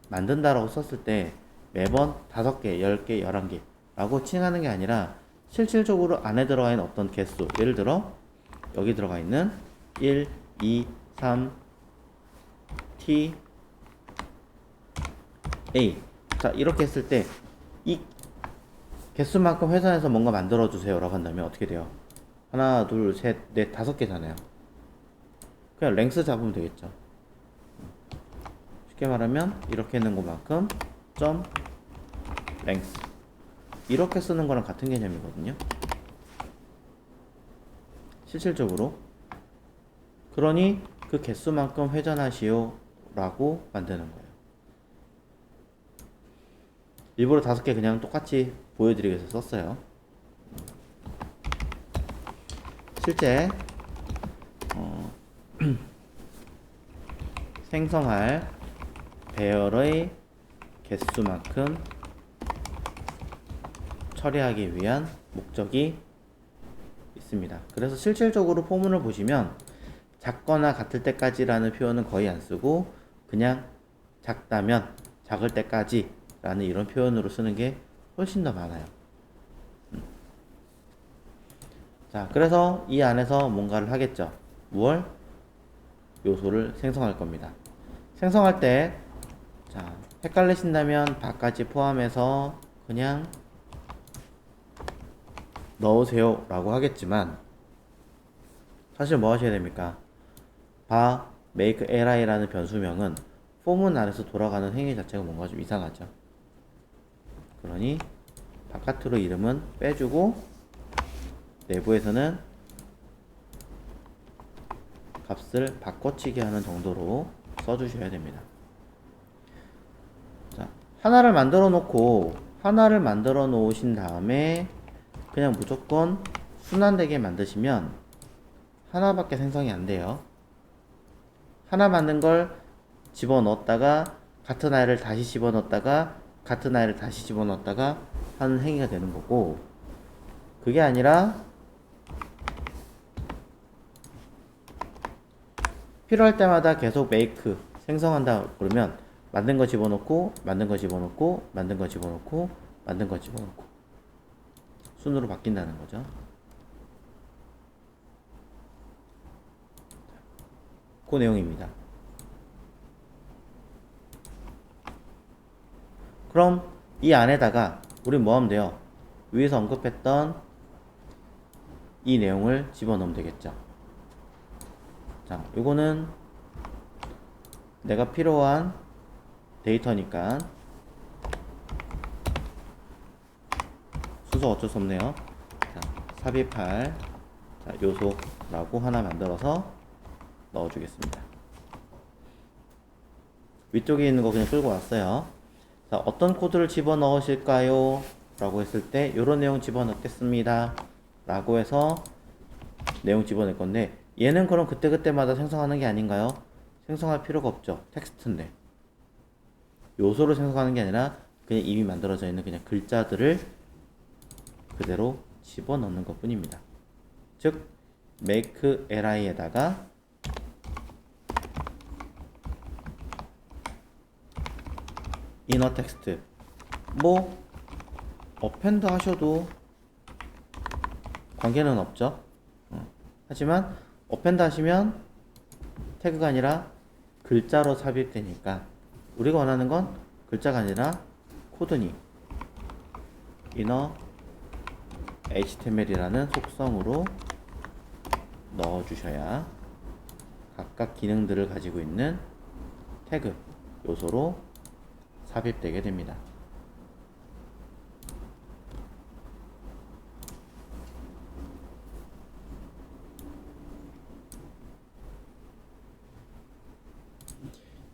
만든다라고 썼을 때 매번 5개, 10개, 11개 라고 칭하는 게 아니라 실질적으로 안에 들어가 있는 어떤 개수, 예를 들어 여기 들어가 있는 1, 2, 3, T, A. 자, 이렇게 했을 때 이 개수만큼 회전해서 뭔가 만들어 주세요 라고 한다면 어떻게 돼요? 하나, 둘, 셋, 넷, 5개잖아요. 그냥 랭스 잡으면 되겠죠. 쉽게 말하면 이렇게 있는 것만큼 점 랭스 이렇게 쓰는 거랑 같은 개념이거든요. 실질적으로. 그러니 그 개수만큼 회전하시오 라고 만드는 거예요. 일부러 5개 그냥 똑같이 보여드리기 위해서 썼어요. 실제 생성할 배열의 개수만큼 처리하기 위한 목적이 있습니다. 그래서 실질적으로 포문을 보시면 작거나 같을 때까지라는 표현은 거의 안 쓰고 그냥 작다면 작을 때까지 라는 이런 표현으로 쓰는 게 훨씬 더 많아요. 자, 그래서 이 안에서 뭔가를 하겠죠. 무얼? 요소를 생성할 겁니다. 생성할 때 자, 헷갈리신다면 바까지 포함해서 그냥 넣으세요 라고 하겠지만, 사실 뭐 하셔야 됩니까? 바 make li라는 변수명은 포문 안에서 돌아가는 행위 자체가 뭔가 좀 이상하죠. 그러니 바깥으로 이름은 빼주고 내부에서는 값을 바꿔치기 하는 정도로 써주셔야 됩니다. 자, 하나를 만들어 놓으신 다음에 그냥 무조건 순환되게 만드시면 하나밖에 생성이 안 돼요. 하나 만든 걸 집어넣었다가 같은 아이를 다시 집어넣었다가 같은 아이를 다시 집어넣었다가 하는 행위가 되는 거고, 그게 아니라 필요할 때마다 계속 make 생성한다 그러면 만든 거 집어넣고 만든 거 집어넣고 만든 거 집어넣고 만든 거 집어넣고 순으로 바뀐다는 거죠. 그 내용입니다. 그럼 이 안에다가 우리 뭐 하면 돼요? 위에서 언급했던 이 내용을 집어넣으면 되겠죠. 자, 요거는 내가 필요한 데이터니까 순서 어쩔 수 없네요. 자, 삽입할 요소라고 하나 만들어서 넣어주겠습니다. 위쪽에 있는 거 그냥 끌고 왔어요. 자, 어떤 코드를 집어넣으실까요? 라고 했을 때 요런 내용 집어넣겠습니다 라고 해서 내용 집어낼 건데, 얘는 그럼 그때그때마다 생성하는 게 아닌가요? 생성할 필요가 없죠. 텍스트인데. 요소를 생성하는 게 아니라 그냥 이미 만들어져 있는 그냥 글자들을 그대로 집어넣는 것 뿐입니다. 즉 make li에다가 inner text 뭐 append 하셔도 관계는 없죠. 하지만 append 하시면 태그가 아니라 글자로 삽입되니까 우리가 원하는 건 글자가 아니라 코드니 inner HTML이라는 속성으로 넣어주셔야 각각 기능들을 가지고 있는 태그 요소로 삽입되게 됩니다.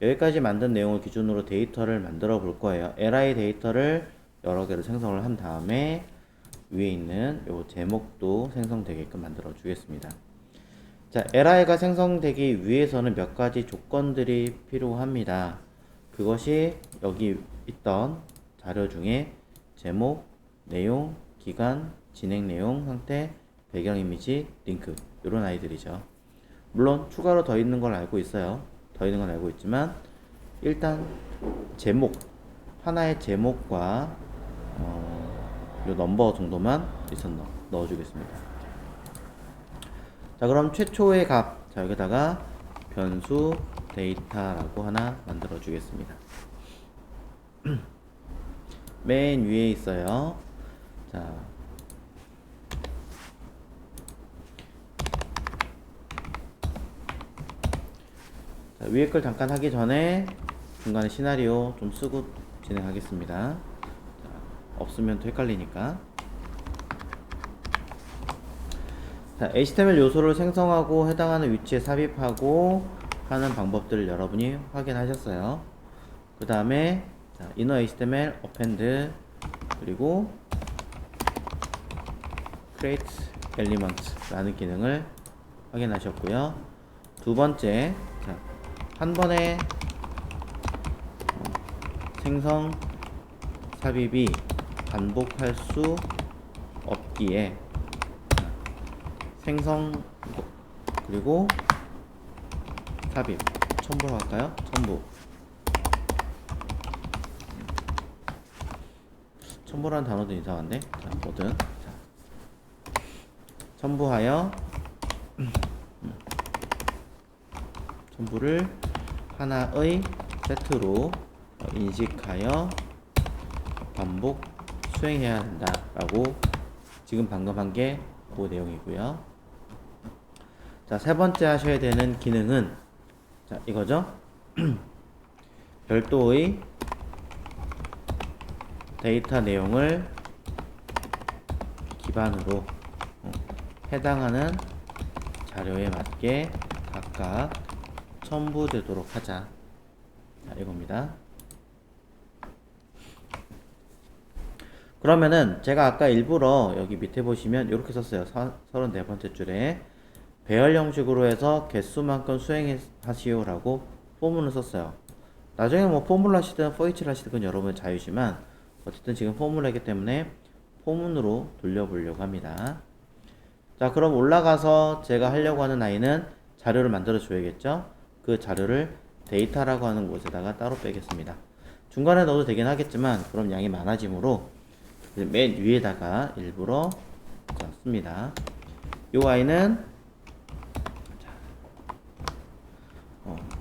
여기까지 만든 내용을 기준으로 데이터를 만들어 볼 거예요. li 데이터를 여러 개를 생성을 한 다음에 위에 있는 요 제목도 생성되게끔 만들어 주겠습니다. 자, li가 생성되기 위해서는 몇 가지 조건들이 필요합니다. 그것이 여기 있던 자료 중에 제목, 내용, 기간, 진행 내용, 상태, 배경 이미지, 링크 이런 아이들이죠. 물론 추가로 더 있는 걸 알고 있어요. 더 있는 건 알고 있지만 일단 제목, 하나의 제목과 요 넘버 정도만 일단 넣어주겠습니다. 자, 그럼 최초의 값, 자 여기다가 변수 데이터라고 하나 만들어 주겠습니다. 맨 위에 있어요. 자, 위에 걸 잠깐 하기 전에 중간에 시나리오 좀 쓰고 진행하겠습니다. 자, 없으면 또 헷갈리니까. 자, HTML 요소를 생성하고 해당하는 위치에 삽입하고 하는 방법들을 여러분이 확인하셨어요. 그 다음에 inner HTML append 그리고 create element 라는 기능을 확인하셨고요. 두 번째, 자, 한 번에 생성 삽입이 반복할 수 없기에 생성 그리고 삽입 첨부로 할까요? 첨부라는 단어도 이상한데? 자, 뭐든 자, 첨부하여 첨부를 하나의 세트로 인식하여 반복 수행해야 한다 라고 지금 방금 한 게 그 내용이고요. 자, 세 번째 하셔야 되는 기능은 자, 이거죠. 별도의 데이터 내용을 기반으로 해당하는 자료에 맞게 각각 첨부되도록 하자. 자, 이겁니다. 그러면은 제가 아까 일부러 여기 밑에 보시면 이렇게 썼어요. 34번째 줄에 배열 형식으로 해서 개수만큼 수행하시오 라고 포문을 썼어요. 나중에 뭐 포뮬러 하시든 포이치를 하시든 그건 여러분의 자유지만 어쨌든 지금 포뮬러이기 때문에 포문으로 돌려보려고 합니다. 자, 그럼 올라가서 제가 하려고 하는 아이는 자료를 만들어 줘야겠죠. 그 자료를 데이터라고 하는 곳에다가 따로 빼겠습니다. 중간에 넣어도 되긴 하겠지만 그럼 양이 많아지므로 맨 위에다가 일부러 씁니다. 이 아이는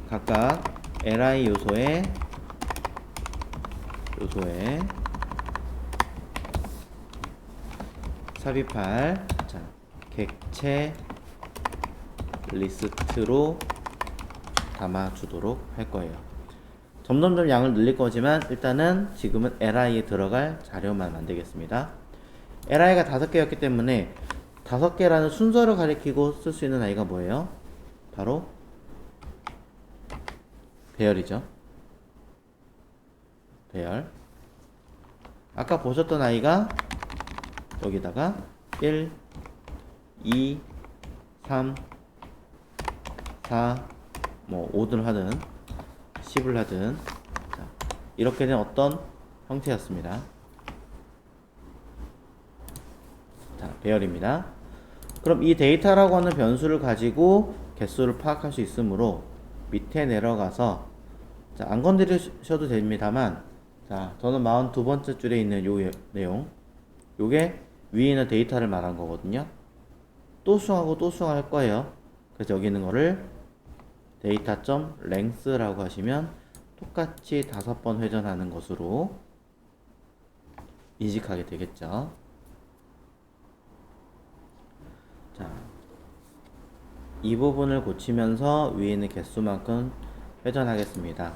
각각 li 요소에 삽입할 객체 리스트로 담아주도록 할 거예요. 점점점 양을 늘릴 거지만 일단은 지금은 li에 들어갈 자료만 만들겠습니다. li가 5개였기 때문에 5개라는 순서를 가리키고 쓸 수 있는 아이가 뭐예요? 바로 배열이죠. 배열. 아까 보셨던 아이가 여기다가 1, 2, 3, 4, 뭐 5든 하든 10을 하든 자, 이렇게 된 어떤 형태였습니다. 자, 배열입니다. 그럼 이 데이터라고 하는 변수를 가지고 개수를 파악할 수 있으므로 밑에 내려가서 자, 안 건드리셔도 됩니다만 자, 저는 42번째 줄에 있는 요 내용 요게 위에 있는 데이터를 말한 거거든요. 또 수정하고 또 수정할 거예요. 그래서 여기 있는 거를 data.length라고 하시면 똑같이 5번 회전하는 것으로 인식하게 되겠죠. 자, 이 부분을 고치면서 위에 있는 개수만큼 회전하겠습니다.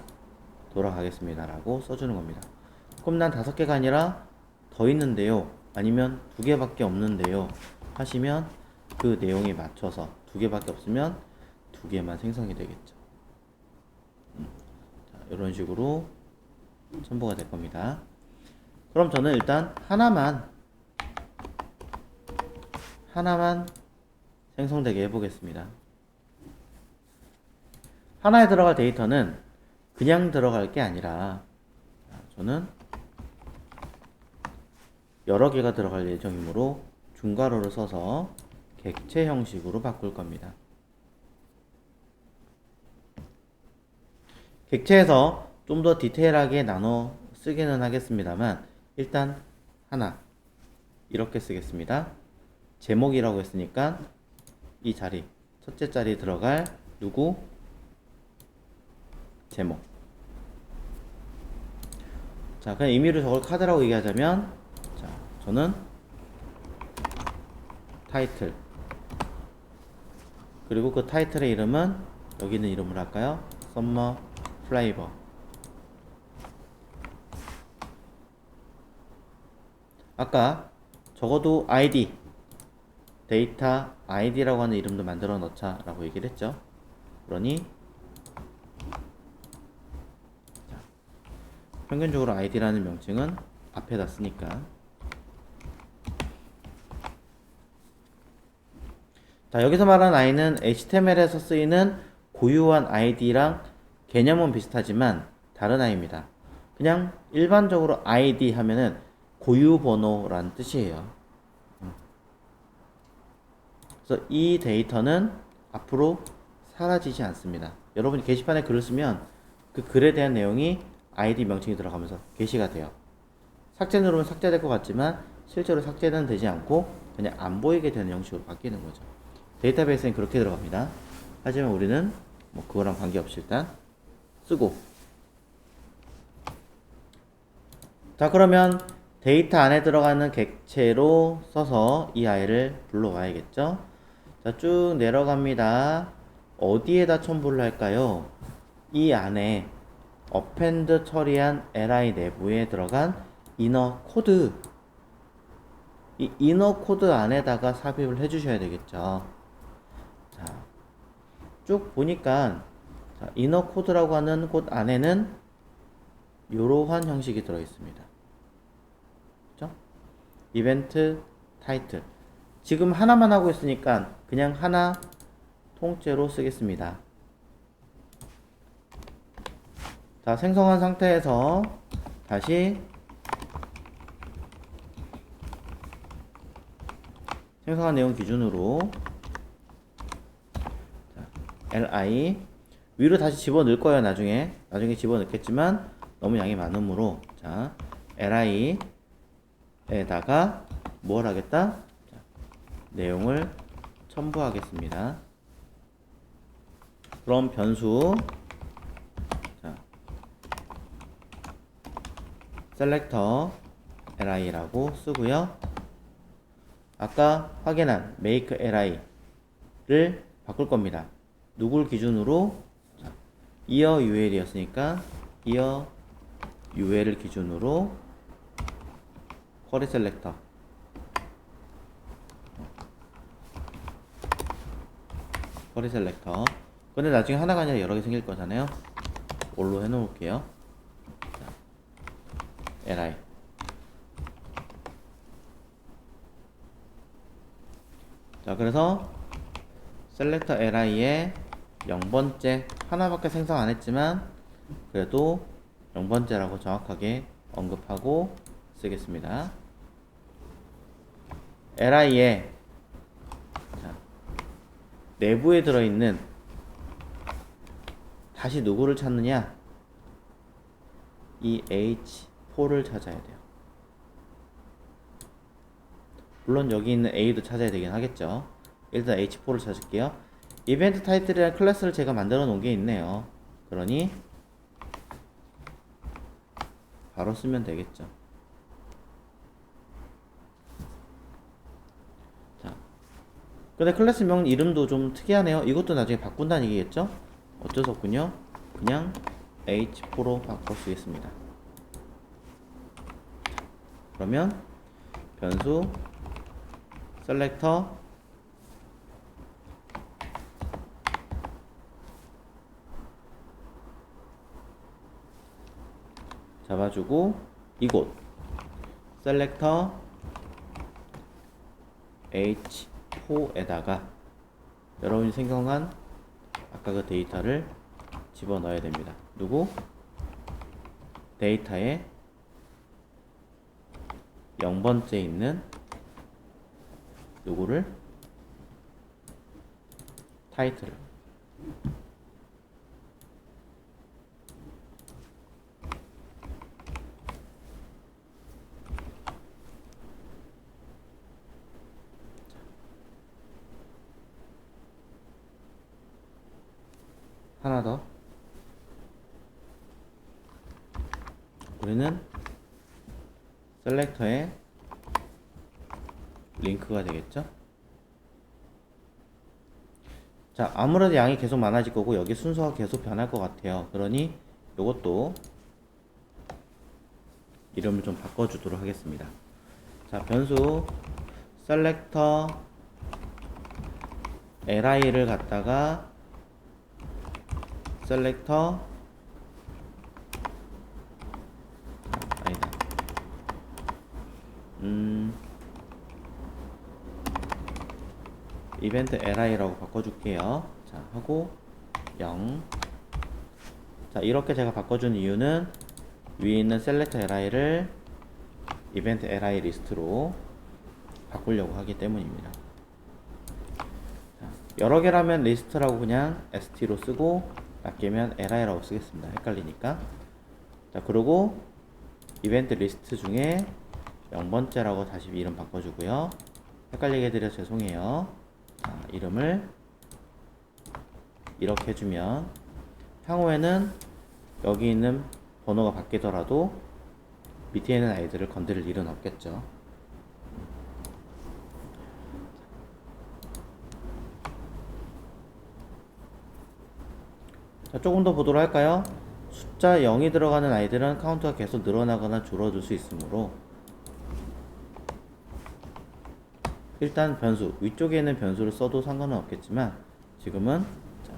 돌아가겠습니다. 라고 써주는 겁니다. 그럼 난 5개가 아니라 더 있는데요. 아니면 2개밖에 없는데요. 하시면 그 내용에 맞춰서 2개밖에 없으면 2개만 생성이 되겠죠. 자, 이런 식으로 첨부가 될 겁니다. 그럼 저는 일단 하나만 생성되게 해보겠습니다. 하나에 들어갈 데이터는 그냥 들어갈 게 아니라 저는 여러 개가 들어갈 예정이므로 중괄호를 써서 객체 형식으로 바꿀 겁니다. 객체에서 좀 더 디테일하게 나눠 쓰기는 하겠습니다만 일단 하나 이렇게 쓰겠습니다. 제목이라고 했으니까 이 자리 첫째 자리에 들어갈 누구 제목. 자, 그냥 임의로 저걸 카드라고 얘기하자면 자, 저는 타이틀 그리고 그 타이틀의 이름은 여기 있는 이름으로 할까요? 썸머 플레이버. 아까 적어도 ID 데이터 ID라고 하는 이름도 만들어 넣자 라고 얘기를 했죠. 그러니 자, 평균적으로 ID라는 명칭은 앞에다 쓰니까 자, 여기서 말하는 I는 HTML에서 쓰이는 고유한 ID랑 개념은 비슷하지만 다른 I입니다. 그냥 일반적으로 ID 하면은 고유 번호라는 뜻이에요. 그래서 이 데이터는 앞으로 사라지지 않습니다. 여러분이 게시판에 글을 쓰면 그 글에 대한 내용이 ID 명칭이 들어가면서 게시가 돼요. 삭제 누르면 삭제될 것 같지만 실제로 삭제는 되지 않고 그냥 안 보이게 되는 형식으로 바뀌는 거죠. 데이터베이스엔 그렇게 들어갑니다. 하지만 우리는 뭐 그거랑 관계없이 일단 쓰고 자, 그러면 데이터 안에 들어가는 객체로 써서 이 아이를 불러와야겠죠. 자, 쭉 내려갑니다. 어디에다 첨부를 할까요? 이 안에 append 처리한 li 내부에 들어간 이너 코드, 이 이너 코드 안에다가 삽입을 해주셔야 되겠죠. 자, 쭉 보니까 자, 이너 코드라고 하는 곳 안에는 이러한 형식이 들어 있습니다. 그죠? 이벤트 타이틀. 지금 하나만 하고 있으니까 그냥 하나 통째로 쓰겠습니다. 자, 생성한 상태에서 다시 생성한 내용 기준으로 자, li 위로 다시 집어넣을 거예요. 나중에 집어넣겠지만 너무 양이 많으므로 자, li에다가 뭘 하겠다? 자, 내용을 첨부하겠습니다. 그럼 변수 자, selector li라고 쓰고요. 아까 확인한 make li를 바꿀 겁니다. 누굴 기준으로? 자, year ul이었으니까 year ul을 기준으로 query selector 근데 나중에 하나가 아니라 여러 개 생길 거잖아요. 올로 해 놓을게요. li 자, 그래서 selector li에 0번째 하나밖에 생성 안 했지만 그래도 0번째라고 정확하게 언급하고 쓰겠습니다. li에 자, 내부에 들어있는 다시 누구를 찾느냐? 이 h4를 찾아야 돼요. 물론 여기 있는 a도 찾아야 되긴 하겠죠. 일단 h4를 찾을게요. 이벤트 타이틀이라는 클래스를 제가 만들어 놓은 게 있네요. 그러니 바로 쓰면 되겠죠. 자, 근데 클래스명 이름도 좀 특이하네요. 이것도 나중에 바꾼다는 얘기겠죠? 어쩔 수 없군요. 그냥 h4로 바꿔 쓰겠습니다. 그러면 변수 selector 잡아주고 이곳 selector h4에다가 여러분이 생성한 아까 그 데이터를 집어넣어야 됩니다. 누구? 데이터에 0번째 있는 누구를? 타이틀. 하나 더. 우리는 셀렉터에 링크가 되겠죠? 자, 아무래도 양이 계속 많아질 거고 여기 순서가 계속 변할 것 같아요. 그러니 이것도 이름을 좀 바꿔주도록 하겠습니다. 자, 변수 selector li를 갖다가 selector 아니다. 이벤트 li라고 바꿔줄게요. 자, 하고 0. 자, 이렇게 제가 바꿔준 이유는 위에 있는 selector li를 이벤트 li 리스트로 바꾸려고 하기 때문입니다. 자, 여러 개라면 리스트라고 그냥 st로 쓰고 낱개면 li라고 쓰겠습니다. 헷갈리니까. 자, 그리고 이벤트 리스트 중에 0번째라고 다시 이름 바꿔주고요. 헷갈리게 해드려 죄송해요. 자, 이름을 이렇게 해주면 향후에는 여기 있는 번호가 바뀌더라도 밑에 있는 아이들을 건드릴 일은 없겠죠. 자, 조금 더 보도록 할까요? 숫자 0이 들어가는 아이들은 카운트가 계속 늘어나거나 줄어들 수 있으므로 일단 변수, 위쪽에 있는 변수를 써도 상관은 없겠지만 지금은 자,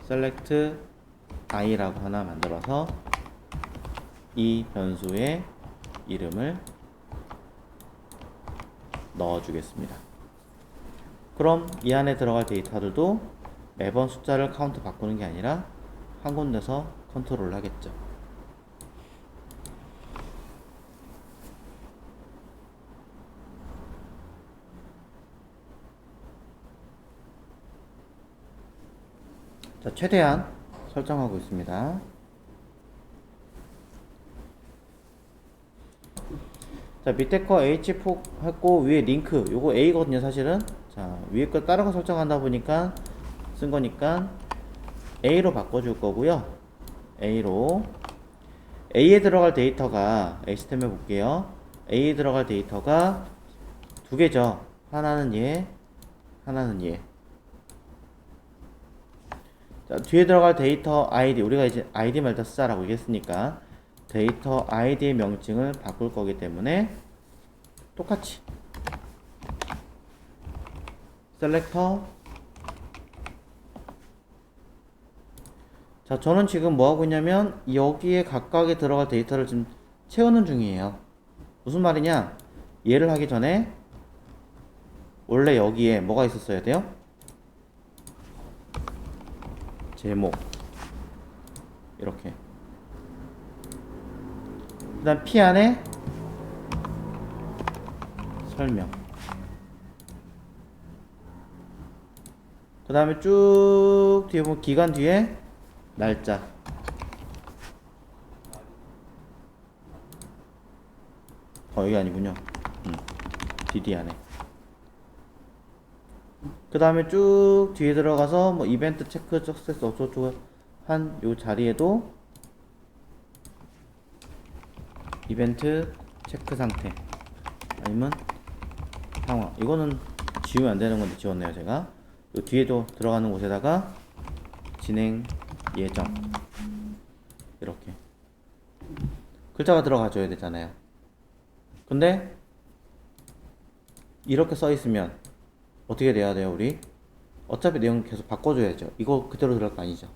select i라고 하나 만들어서 이 변수의 이름을 넣어주겠습니다. 그럼 이 안에 들어갈 데이터들도 매번 숫자를 카운트 바꾸는 게 아니라 한 군데서 컨트롤을 하겠죠. 자, 최대한 설정하고 있습니다. 자, 밑에 거 H4 했고 위에 링크 요거 A거든요 사실은. 자, 위에 거 다른 거 설정한다 보니까 쓴 거니까 A로 바꿔줄 거고요. A로 A에 들어갈 데이터가 HTML 볼게요. A에 들어갈 데이터가 두 개죠. 하나는 얘, 하나는 얘. 자, 뒤에 들어갈 데이터 ID, 우리가 이제 ID만 일단 쓰자라고 얘기했으니까 데이터 ID의 명칭을 바꿀 거기 때문에 똑같이 셀렉터. 자, 저는 지금 뭐 하고 있냐면 여기에 각각에 들어갈 데이터를 지금 채우는 중이에요. 무슨 말이냐? 얘를 하기 전에 원래 여기에 뭐가 있었어야 돼요? 제목 이렇게. 그 다음 P 안에 설명. 그 다음에 쭉 뒤에 보면 기간 뒤에 날짜. 여기 아니군요. DD 안에. 그 다음에 쭉 뒤에 들어가서 뭐 이벤트 체크 석세스 어쩌고저쩌고 한 요 자리에도 이벤트 체크 상태 아니면 상황. 이거는 지우면 안 되는 건데 지웠네요 제가. 요 뒤에도 들어가는 곳에다가 진행 예정 이렇게 글자가 들어가줘야 되잖아요. 근데 이렇게 써 있으면 어떻게 돼야 돼요 우리? 어차피 내용 계속 바꿔줘야죠. 이거 그대로 들어갈 거 아니죠.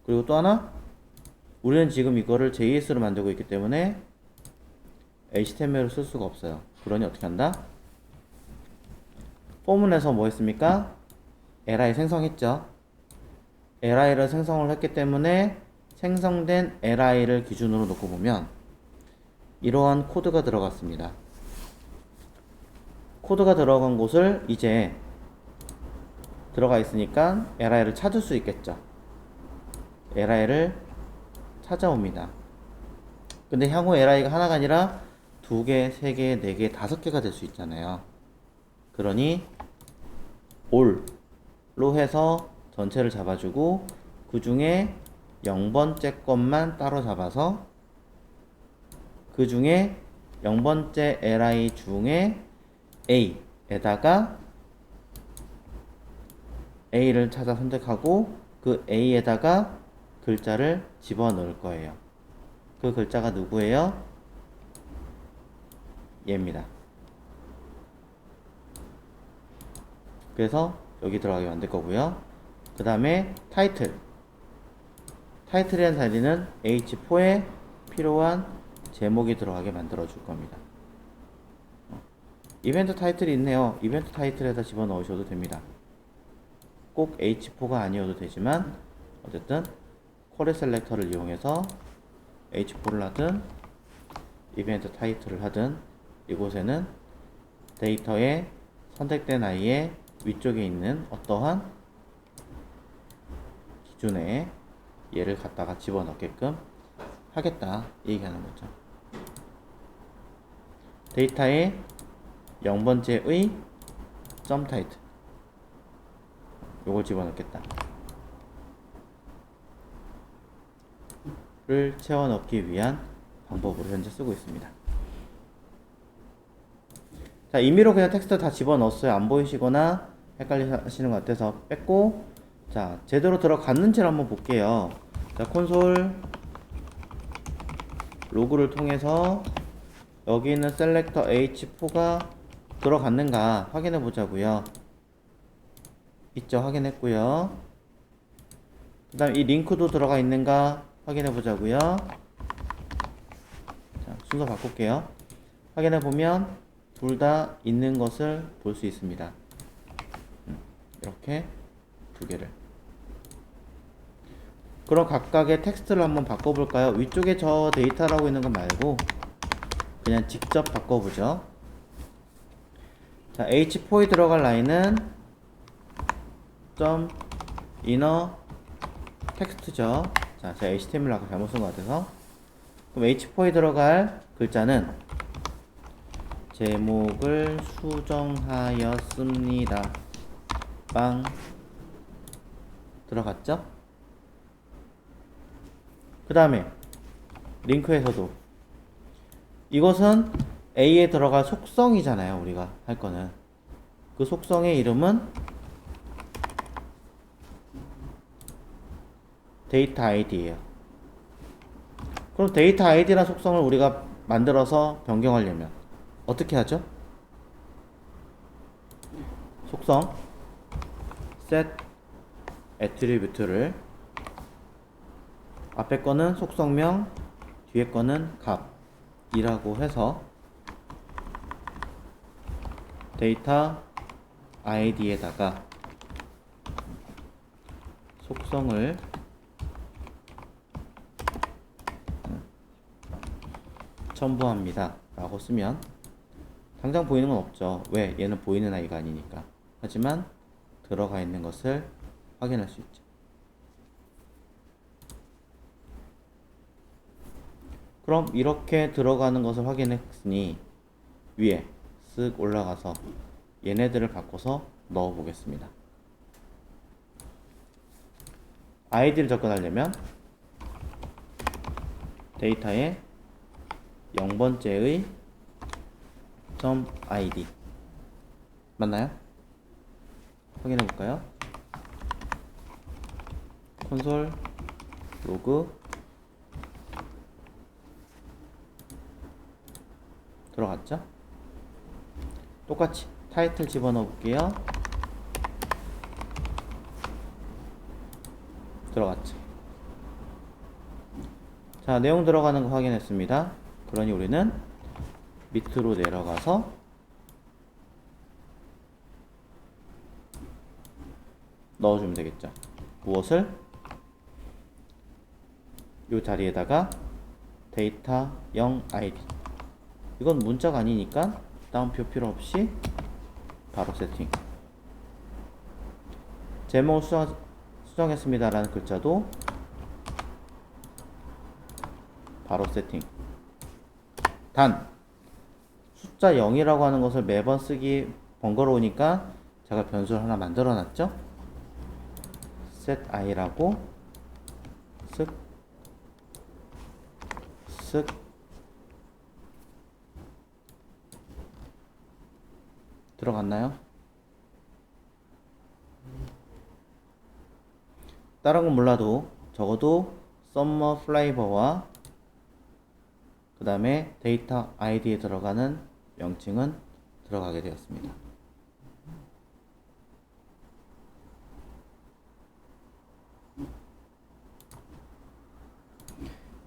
그리고 또 하나, 우리는 지금 이거를 JS로 만들고 있기 때문에 HTML을 쓸 수가 없어요. 그러니 어떻게 한다? 포문에서 뭐 했습니까? li 생성했죠. li를 생성을 했기 때문에 생성된 li를 기준으로 놓고 보면 이러한 코드가 들어갔습니다. 코드가 들어간 곳을 이제 들어가 있으니까 li를 찾을 수 있겠죠. li를 찾아옵니다. 근데 향후 li가 하나가 아니라 2개, 3개, 4개, 5개가 될 수 있잖아요. 그러니 all로 해서 전체를 잡아주고 그 중에 0번째 것만 따로 잡아서 그 중에 0번째 li 중에 a에다가 a를 찾아 선택하고 그 a에다가 글자를 집어넣을 거예요. 그 글자가 누구예요? 얘입니다. 그래서 여기 들어가게 만들 거고요. 그 다음에 타이틀이라는 자리는 h4에 필요한 제목이 들어가게 만들어 줄 겁니다. 이벤트 타이틀이 있네요. 이벤트 타이틀에다 집어넣으셔도 됩니다. 꼭 h4가 아니어도 되지만 어쨌든 쿼리 셀렉터를 이용해서 h4를 하든 이벤트 타이틀을 하든 이곳에는 데이터에 선택된 아이의 위쪽에 있는 어떠한 기준에 얘를 갖다가 집어넣게끔 하겠다 이 얘기하는 거죠. 데이터의 0번째의 점 타이틀 요걸 집어넣겠다. 채워 넣기 위한 방법으로 현재 쓰고 있습니다. 자, 임의로 그냥 텍스트 다 집어 넣었어요. 안 보이시거나 헷갈리 하시는 것 같아서 뺐고, 자, 제대로 들어갔는지를 한번 볼게요. 자, 콘솔 로그를 통해서 여기 있는 셀렉터 H4가 들어갔는가 확인해 보자고요. 있죠? 확인했고요. 그 다음 이 링크도 들어가 있는가 확인해 보자고요. 자, 순서 바꿀게요. 확인해 보면 둘 다 있는 것을 볼 수 있습니다. 이렇게 두 개를. 그럼 각각의 텍스트를 한번 바꿔볼까요? 위쪽에 저 데이터라고 있는 거 말고 그냥 직접 바꿔보죠. 자, H4에 들어갈 라인은 점 inner 텍스트죠. 자, 제가 HTML 아까 잘못 쓴 것 같아서. 그럼 H4에 들어갈 글자는 제목을 수정하였습니다. 빵. 들어갔죠? 그 다음에 링크에서도 이것은 A에 들어갈 속성이잖아요. 우리가 할 거는 그 속성의 이름은 데이터 아이디예요. 그럼 데이터 아이디라는 속성을 우리가 만들어서 변경하려면 어떻게 하죠? 속성 set attribute를 앞에 거는 속성명, 뒤에 거는 값이라고 해서 데이터 아이디에다가 속성을 첨부합니다 라고 쓰면 당장 보이는 건 없죠. 왜? 얘는 보이는 아이가 아니니까. 하지만 들어가 있는 것을 확인할 수 있죠. 그럼 이렇게 들어가는 것을 확인했으니 위에 쓱 올라가서 얘네들을 바꿔서 넣어 보겠습니다. 아이디를 접근하려면 데이터에 0번째의 .id 맞나요? 확인해 볼까요? 콘솔 로그 들어갔죠? 똑같이 타이틀 집어넣어 볼게요. 들어갔죠? 자, 내용 들어가는 거 확인했습니다. 그러니 우리는 밑으로 내려가서 넣어주면 되겠죠. 무엇을? 이 자리에다가 데이터 0 id. 이건 문자가 아니니까 다운표 필요 없이 바로 세팅. 제목을 수정했습니다 라는 글자도 바로 세팅. 단 숫자 0이라고 하는 것을 매번 쓰기 번거로우니까 제가 변수를 하나 만들어 놨죠. set i라고 쓱 들어갔나요? 다른 건 몰라도 적어도 summer flavor와 그 다음에 데이터 아이디에 들어가는 명칭은 들어가게 되었습니다.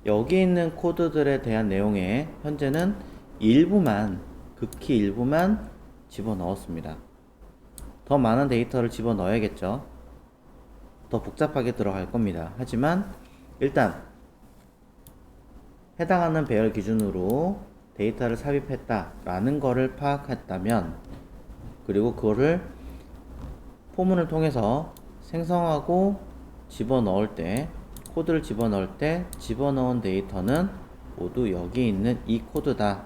여기 있는 코드들에 대한 내용에 현재는 일부만, 극히 일부만 집어넣었습니다. 더 많은 데이터를 집어넣어야겠죠. 더 복잡하게 들어갈 겁니다. 하지만 일단 해당하는 배열 기준으로 데이터를 삽입했다라는 거를 파악했다면, 그리고 그거를 포문을 통해서 생성하고 집어넣을 때, 코드를 집어넣을 때 집어넣은 데이터는 모두 여기 있는 이 코드다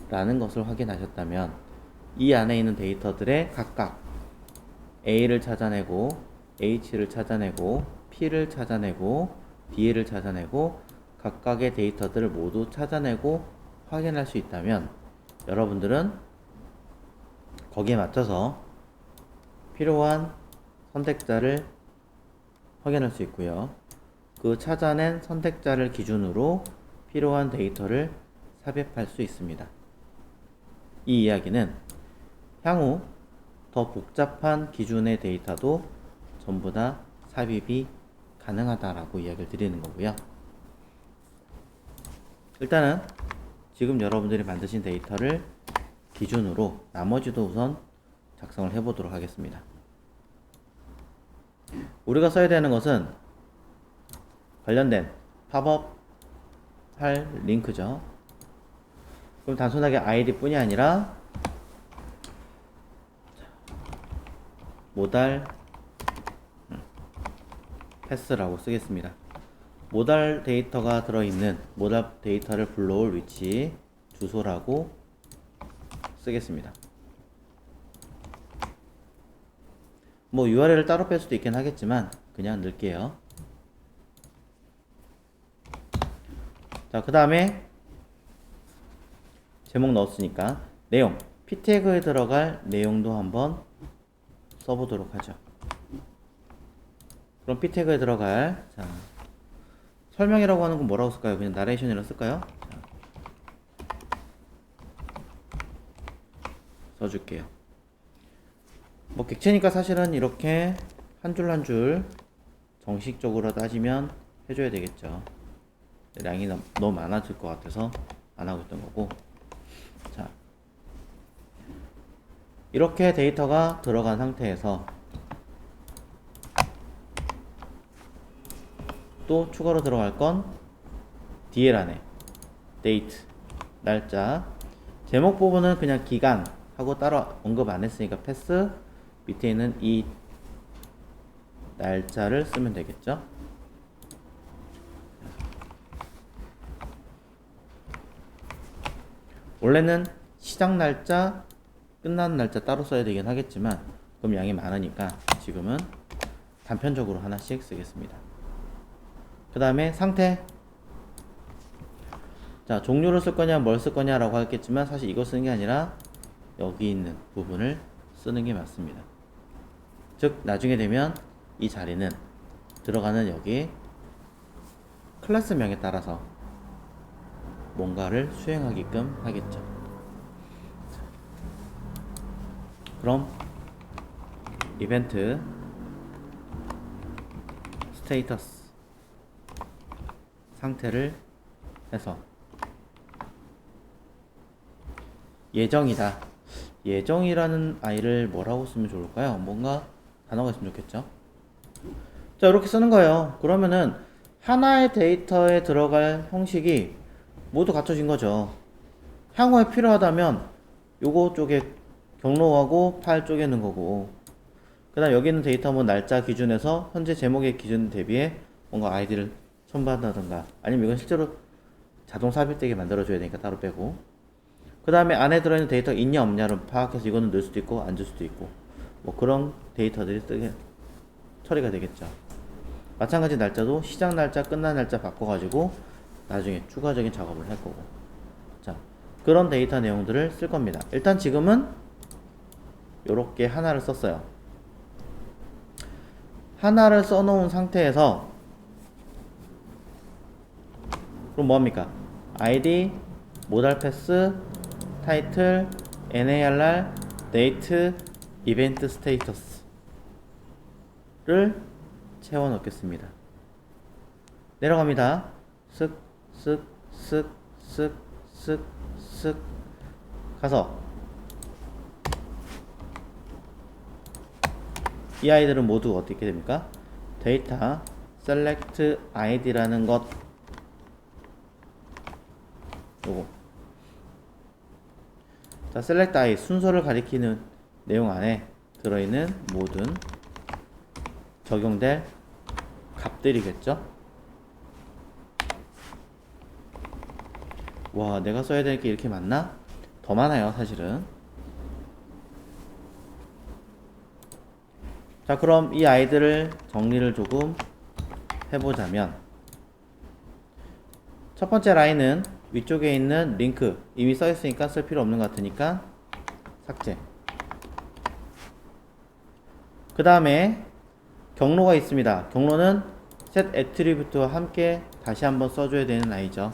라는 것을 확인하셨다면, 이 안에 있는 데이터들의 각각 A를 찾아내고 H를 찾아내고 P를 찾아내고 DL을 찾아내고 각각의 데이터들을 모두 찾아내고 확인할 수 있다면 여러분들은 거기에 맞춰서 필요한 선택자를 확인할 수 있고요. 그 찾아낸 선택자를 기준으로 필요한 데이터를 삽입할 수 있습니다. 이 이야기는 향후 더 복잡한 기준의 데이터도 전부 다 삽입이 가능하다라고 이야기를 드리는 거고요. 일단은 지금 여러분들이 만드신 데이터를 기준으로 나머지도 우선 작성을 해보도록 하겠습니다. 우리가 써야 되는 것은 관련된 팝업 할 링크죠. 그럼 단순하게 아이디 뿐이 아니라 모달 패스라고 쓰겠습니다. 모달 데이터가 들어있는 모달 데이터를 불러올 위치 주소라고 쓰겠습니다. 뭐 URL을 따로 뺄 수도 있긴 하겠지만 그냥 넣을게요. 자, 그 다음에 제목 넣었으니까 내용, p태그에 들어갈 내용도 한번 써보도록 하죠. 그럼 p태그에 들어갈, 자, 설명이라고 하는 건 뭐라고 쓸까요? 그냥 나레이션이라고 쓸까요? 자, 써줄게요. 뭐 객체니까 사실은 이렇게 한 줄 한 줄 정식적으로 따지면 해줘야 되겠죠. 양이 너무 많아질 것 같아서 안 하고 있던 거고. 자, 이렇게 데이터가 들어간 상태에서 또 추가로 들어갈 건 DL 안에 date, 날짜, 제목 부분은 그냥 기간 하고 따로 언급 안 했으니까 패스, 밑에 있는 이 날짜를 쓰면 되겠죠. 원래는 시작 날짜, 끝나는 날짜 따로 써야 되긴 하겠지만 그럼 양이 많으니까 지금은 단편적으로 하나씩 쓰겠습니다. 그 다음에 상태. 자, 종류를 쓸 거냐 뭘 쓸 거냐 라고 하겠지만 사실 이거 쓰는 게 아니라 여기 있는 부분을 쓰는 게 맞습니다. 즉 나중에 되면 이 자리는 들어가는 여기 클래스명에 따라서 뭔가를 수행하게끔 하겠죠. 그럼 이벤트 스테이터스 상태를 해서 예정이다. 예정이라는 아이를 뭐라고 쓰면 좋을까요? 뭔가 단어가 있으면 좋겠죠. 자, 이렇게 쓰는 거예요. 그러면은 하나의 데이터에 들어갈 형식이 모두 갖춰진 거죠. 향후에 필요하다면 요거 쪽에 경로하고 파일 쪼개는 거고, 그 다음 여기 있는 데이터 뭐 날짜 기준에서 현재 제목의 기준 대비해 뭔가 아이디를 첨부한다던가, 아니면 이건 실제로 자동 삽입되게 만들어줘야 되니까 따로 빼고, 그 다음에 안에 들어있는 데이터 있냐 없냐를 파악해서 이거는 넣을 수도 있고 안 줄 수도 있고, 뭐 그런 데이터들이 처리가 되겠죠. 마찬가지 날짜도 시작 날짜, 끝난 날짜 바꿔가지고 나중에 추가적인 작업을 할 거고. 자, 그런 데이터 내용들을 쓸 겁니다. 일단 지금은 요렇게 하나를 썼어요. 하나를 써놓은 상태에서 그럼 뭐합니까? id, 모달 패스, 타이틀, NARR, 데이트, 이벤트 스테이터스를 채워 넣겠습니다. 내려갑니다. 쓱, 쓱, 쓱, 쓱, 쓱, 쓱 가서 이 아이들은 모두 어떻게 됩니까? 데이터 select id라는 것, 요거. 자, select i 순서를 가리키는 내용 안에 들어있는 모든 적용될 값들이겠죠. 와, 내가 써야 될 게 이렇게 많나? 더 많아요, 사실은. 자, 그럼 이 아이들을 정리를 조금 해보자면, 첫 번째 라인은 위쪽에 있는 링크 이미 써 있으니까 쓸 필요 없는 것 같으니까 삭제. 그 다음에 경로가 있습니다. 경로는 set attribute와 함께 다시 한번 써줘야 되는 아이죠.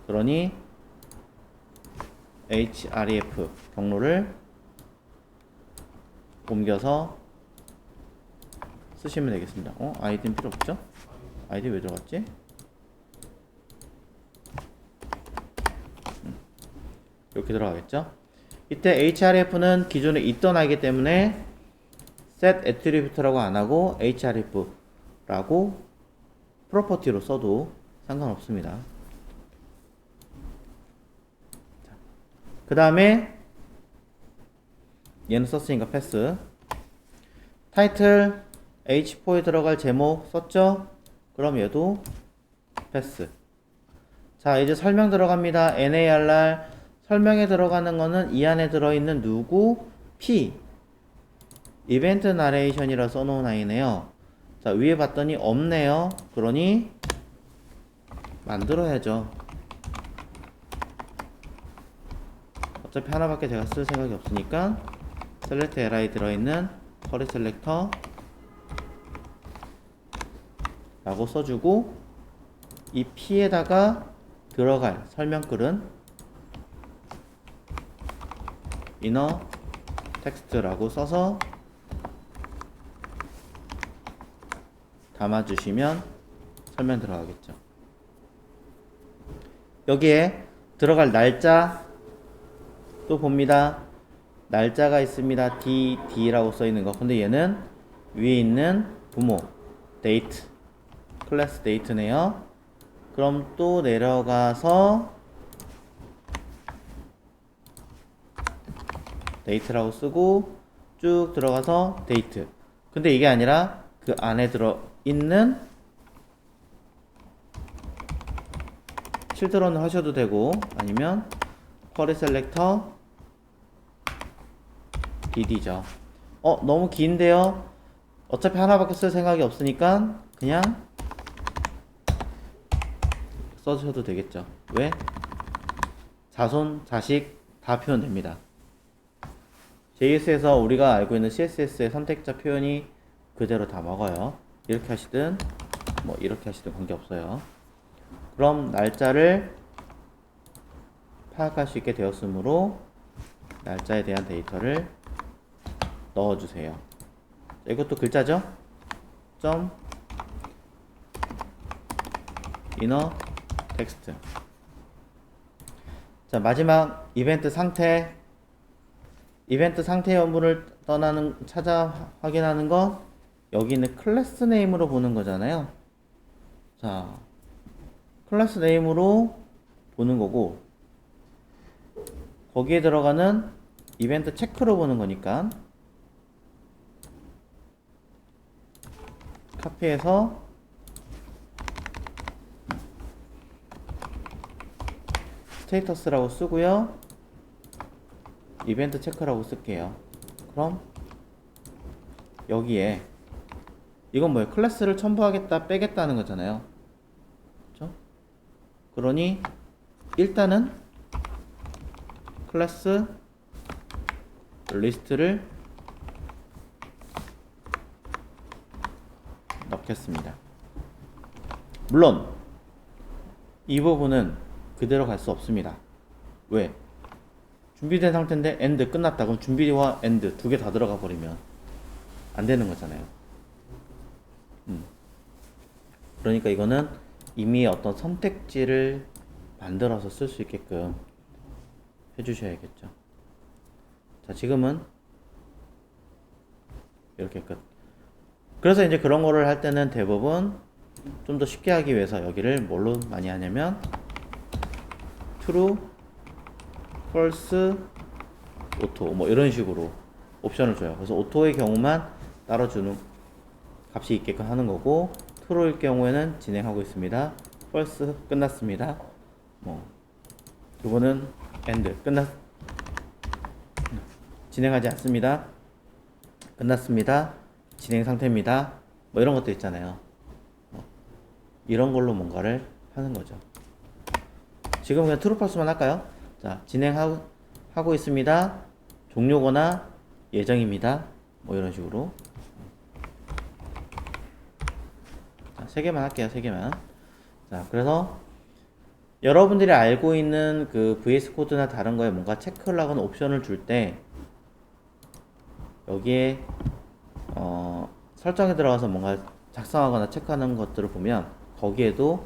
그러니 href 경로를 옮겨서 쓰시면 되겠습니다. 아이디는 필요 없죠? 아이디 왜 들어갔지? 이렇게 들어가겠죠? 이때 href는 기존에 있던 아이기 때문에 set attribute라고 안 하고 href라고 프로퍼티로 써도 상관없습니다. 그 다음에 얘는 썼으니까 패스. 타이틀 h4에 들어갈 제목 썼죠? 그럼 얘도 패스. 자, 이제 설명 들어갑니다. narr 설명에 들어가는 거는 이 안에 들어있는 누구 p 이벤트 나레이션이라 써놓은 아이네요. 자, 위에 봤더니 없네요. 그러니 만들어야죠. 어차피 하나밖에 제가 쓸 생각이 없으니까 select li 들어있는 커리 셀렉터 라고 써주고 이 p에다가 들어갈 설명글은 inner text라고 써서 담아주시면 설명 들어가겠죠. 여기에 들어갈 날짜 또 봅니다. 날짜가 있습니다. D라고 써있는 거. 근데 얘는 위에 있는 부모 date 클래스 date네요. 그럼 또 내려가서 date라고 쓰고 쭉 들어가서 date. 근데 이게 아니라 그 안에 들어있는 children을 하셔도 되고 아니면 query selector dd죠. 너무 긴데요. 어차피 하나밖에 쓸 생각이 없으니까 그냥 써주셔도 되겠죠. 왜? 자손, 자식 다 표현됩니다. JS에서 우리가 알고 있는 CSS의 선택자 표현이 그대로 다 먹어요. 이렇게 하시든 뭐 이렇게 하시든 관계없어요. 그럼 날짜를 파악할 수 있게 되었으므로 날짜에 대한 데이터를 넣어주세요. 이것도 글자죠? 점 inner text. 자, 마지막 이벤트 상태. 이벤트 상태 여부를 찾아 확인하는 건 여기 있는 클래스 네임으로 보는 거잖아요. 자, 클래스 네임으로 보는 거고 거기에 들어가는 이벤트 체크로 보는 거니까 카피해서 스테이터스라고 쓰고요. 이벤트 체크라고 쓸게요. 그럼 여기에 이건 뭐예요? 클래스를 첨부하겠다 빼겠다는 거잖아요. 그렇죠? 그러니 일단은 클래스 리스트를 넣겠습니다. 물론 이 부분은 그대로 갈 수 없습니다. 왜? 준비된 상태인데 end 끝났다. 그럼 준비와 end 두 개 다 들어가 버리면 안 되는 거잖아요. 그러니까 이거는 이미 어떤 선택지를 만들어서 쓸 수 있게끔 해주셔야겠죠. 자, 지금은 이렇게 끝. 그래서 이제 그런 거를 할 때는 대부분 좀 더 쉽게 하기 위해서 여기를 뭘로 많이 하냐면 true, false, auto 뭐 이런 식으로 옵션을 줘요. 그래서 auto의 경우만 따로 주는 값이 있게끔 하는 거고 true일 경우에는 진행하고 있습니다. false 끝났습니다. 뭐 이거는 end 진행하지 않습니다. 끝났습니다. 진행 상태입니다. 뭐 이런 것도 있잖아요. 이런 걸로 뭔가를 하는 거죠. 지금 그냥 true false만 할까요? 자, 진행하고 있습니다. 종료거나 예정입니다. 뭐 이런 식으로. 자, 3개만 할게요. 3개만. 자, 그래서 여러분들이 알고 있는 그 VS 코드나 다른 거에 뭔가 체크를 하거나 옵션을 줄 때 여기에 설정에 들어가서 뭔가 작성하거나 체크하는 것들을 보면 거기에도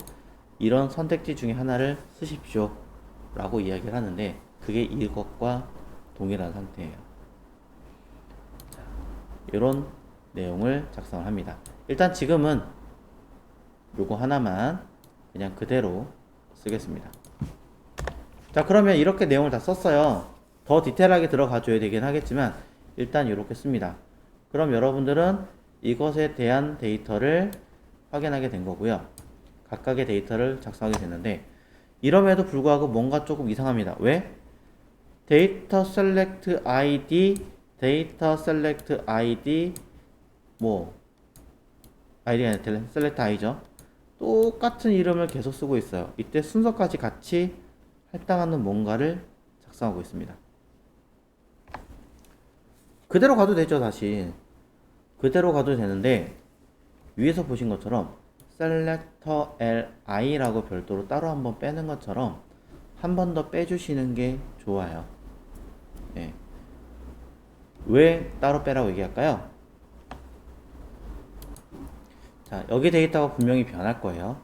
이런 선택지 중에 하나를 쓰십시오 라고 이야기를 하는데 그게 이것과 동일한 상태예요. 자, 이런 내용을 작성을 합니다. 일단 지금은 요거 하나만 그냥 그대로 쓰겠습니다. 자, 그러면 이렇게 내용을 다 썼어요. 더 디테일하게 들어가 줘야 되긴 하겠지만 일단 이렇게 씁니다. 그럼 여러분들은 이것에 대한 데이터를 확인하게 된 거고요. 각각의 데이터를 작성하게 됐는데 이럼에도 불구하고 뭔가 조금 이상합니다. 왜? 데이터 셀렉트 아이디, 데이터 셀렉트 아이디, 아이디가 아니라 셀렉트 아이죠. 똑같은 이름을 계속 쓰고 있어요. 이때 순서까지 같이 할당하는 뭔가를 작성하고 있습니다. 그대로 가도 되죠, 사실. 그대로 가도 되는데 위에서 보신 것처럼 selector li라고 별도로 따로 한번 빼는 것처럼 한 번 더 빼주시는 게 좋아요. 네. 왜 따로 빼라고 얘기할까요? 자, 여기 데이터가 분명히 변할 거예요.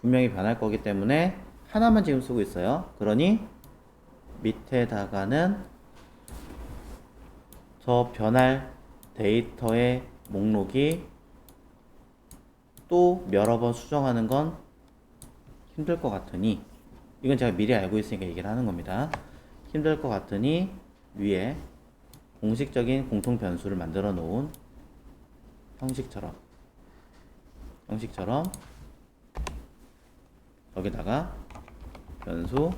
분명히 변할 거기 때문에 하나만 지금 쓰고 있어요. 그러니 밑에다가는 저 변할 데이터의 목록이 또 여러 번 수정하는 건 힘들 것 같으니 이건 제가 미리 알고 있으니까 얘기를 하는 겁니다. 힘들 것 같으니 위에 공식적인 공통 변수를 만들어 놓은 형식처럼 여기다가 변수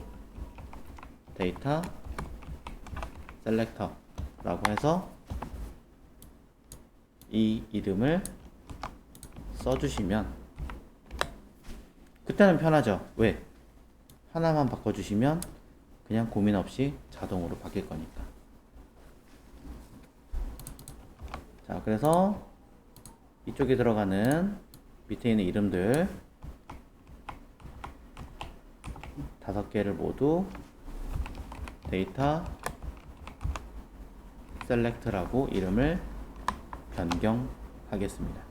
데이터 셀렉터 라고 해서 이 이름을 써주시면 그때는 편하죠. 왜? 하나만 바꿔주시면 그냥 고민 없이 자동으로 바뀔 거니까. 자, 그래서 이쪽에 들어가는 밑에 있는 이름들 5개를 모두 데이터 셀렉트라고 이름을 변경하겠습니다.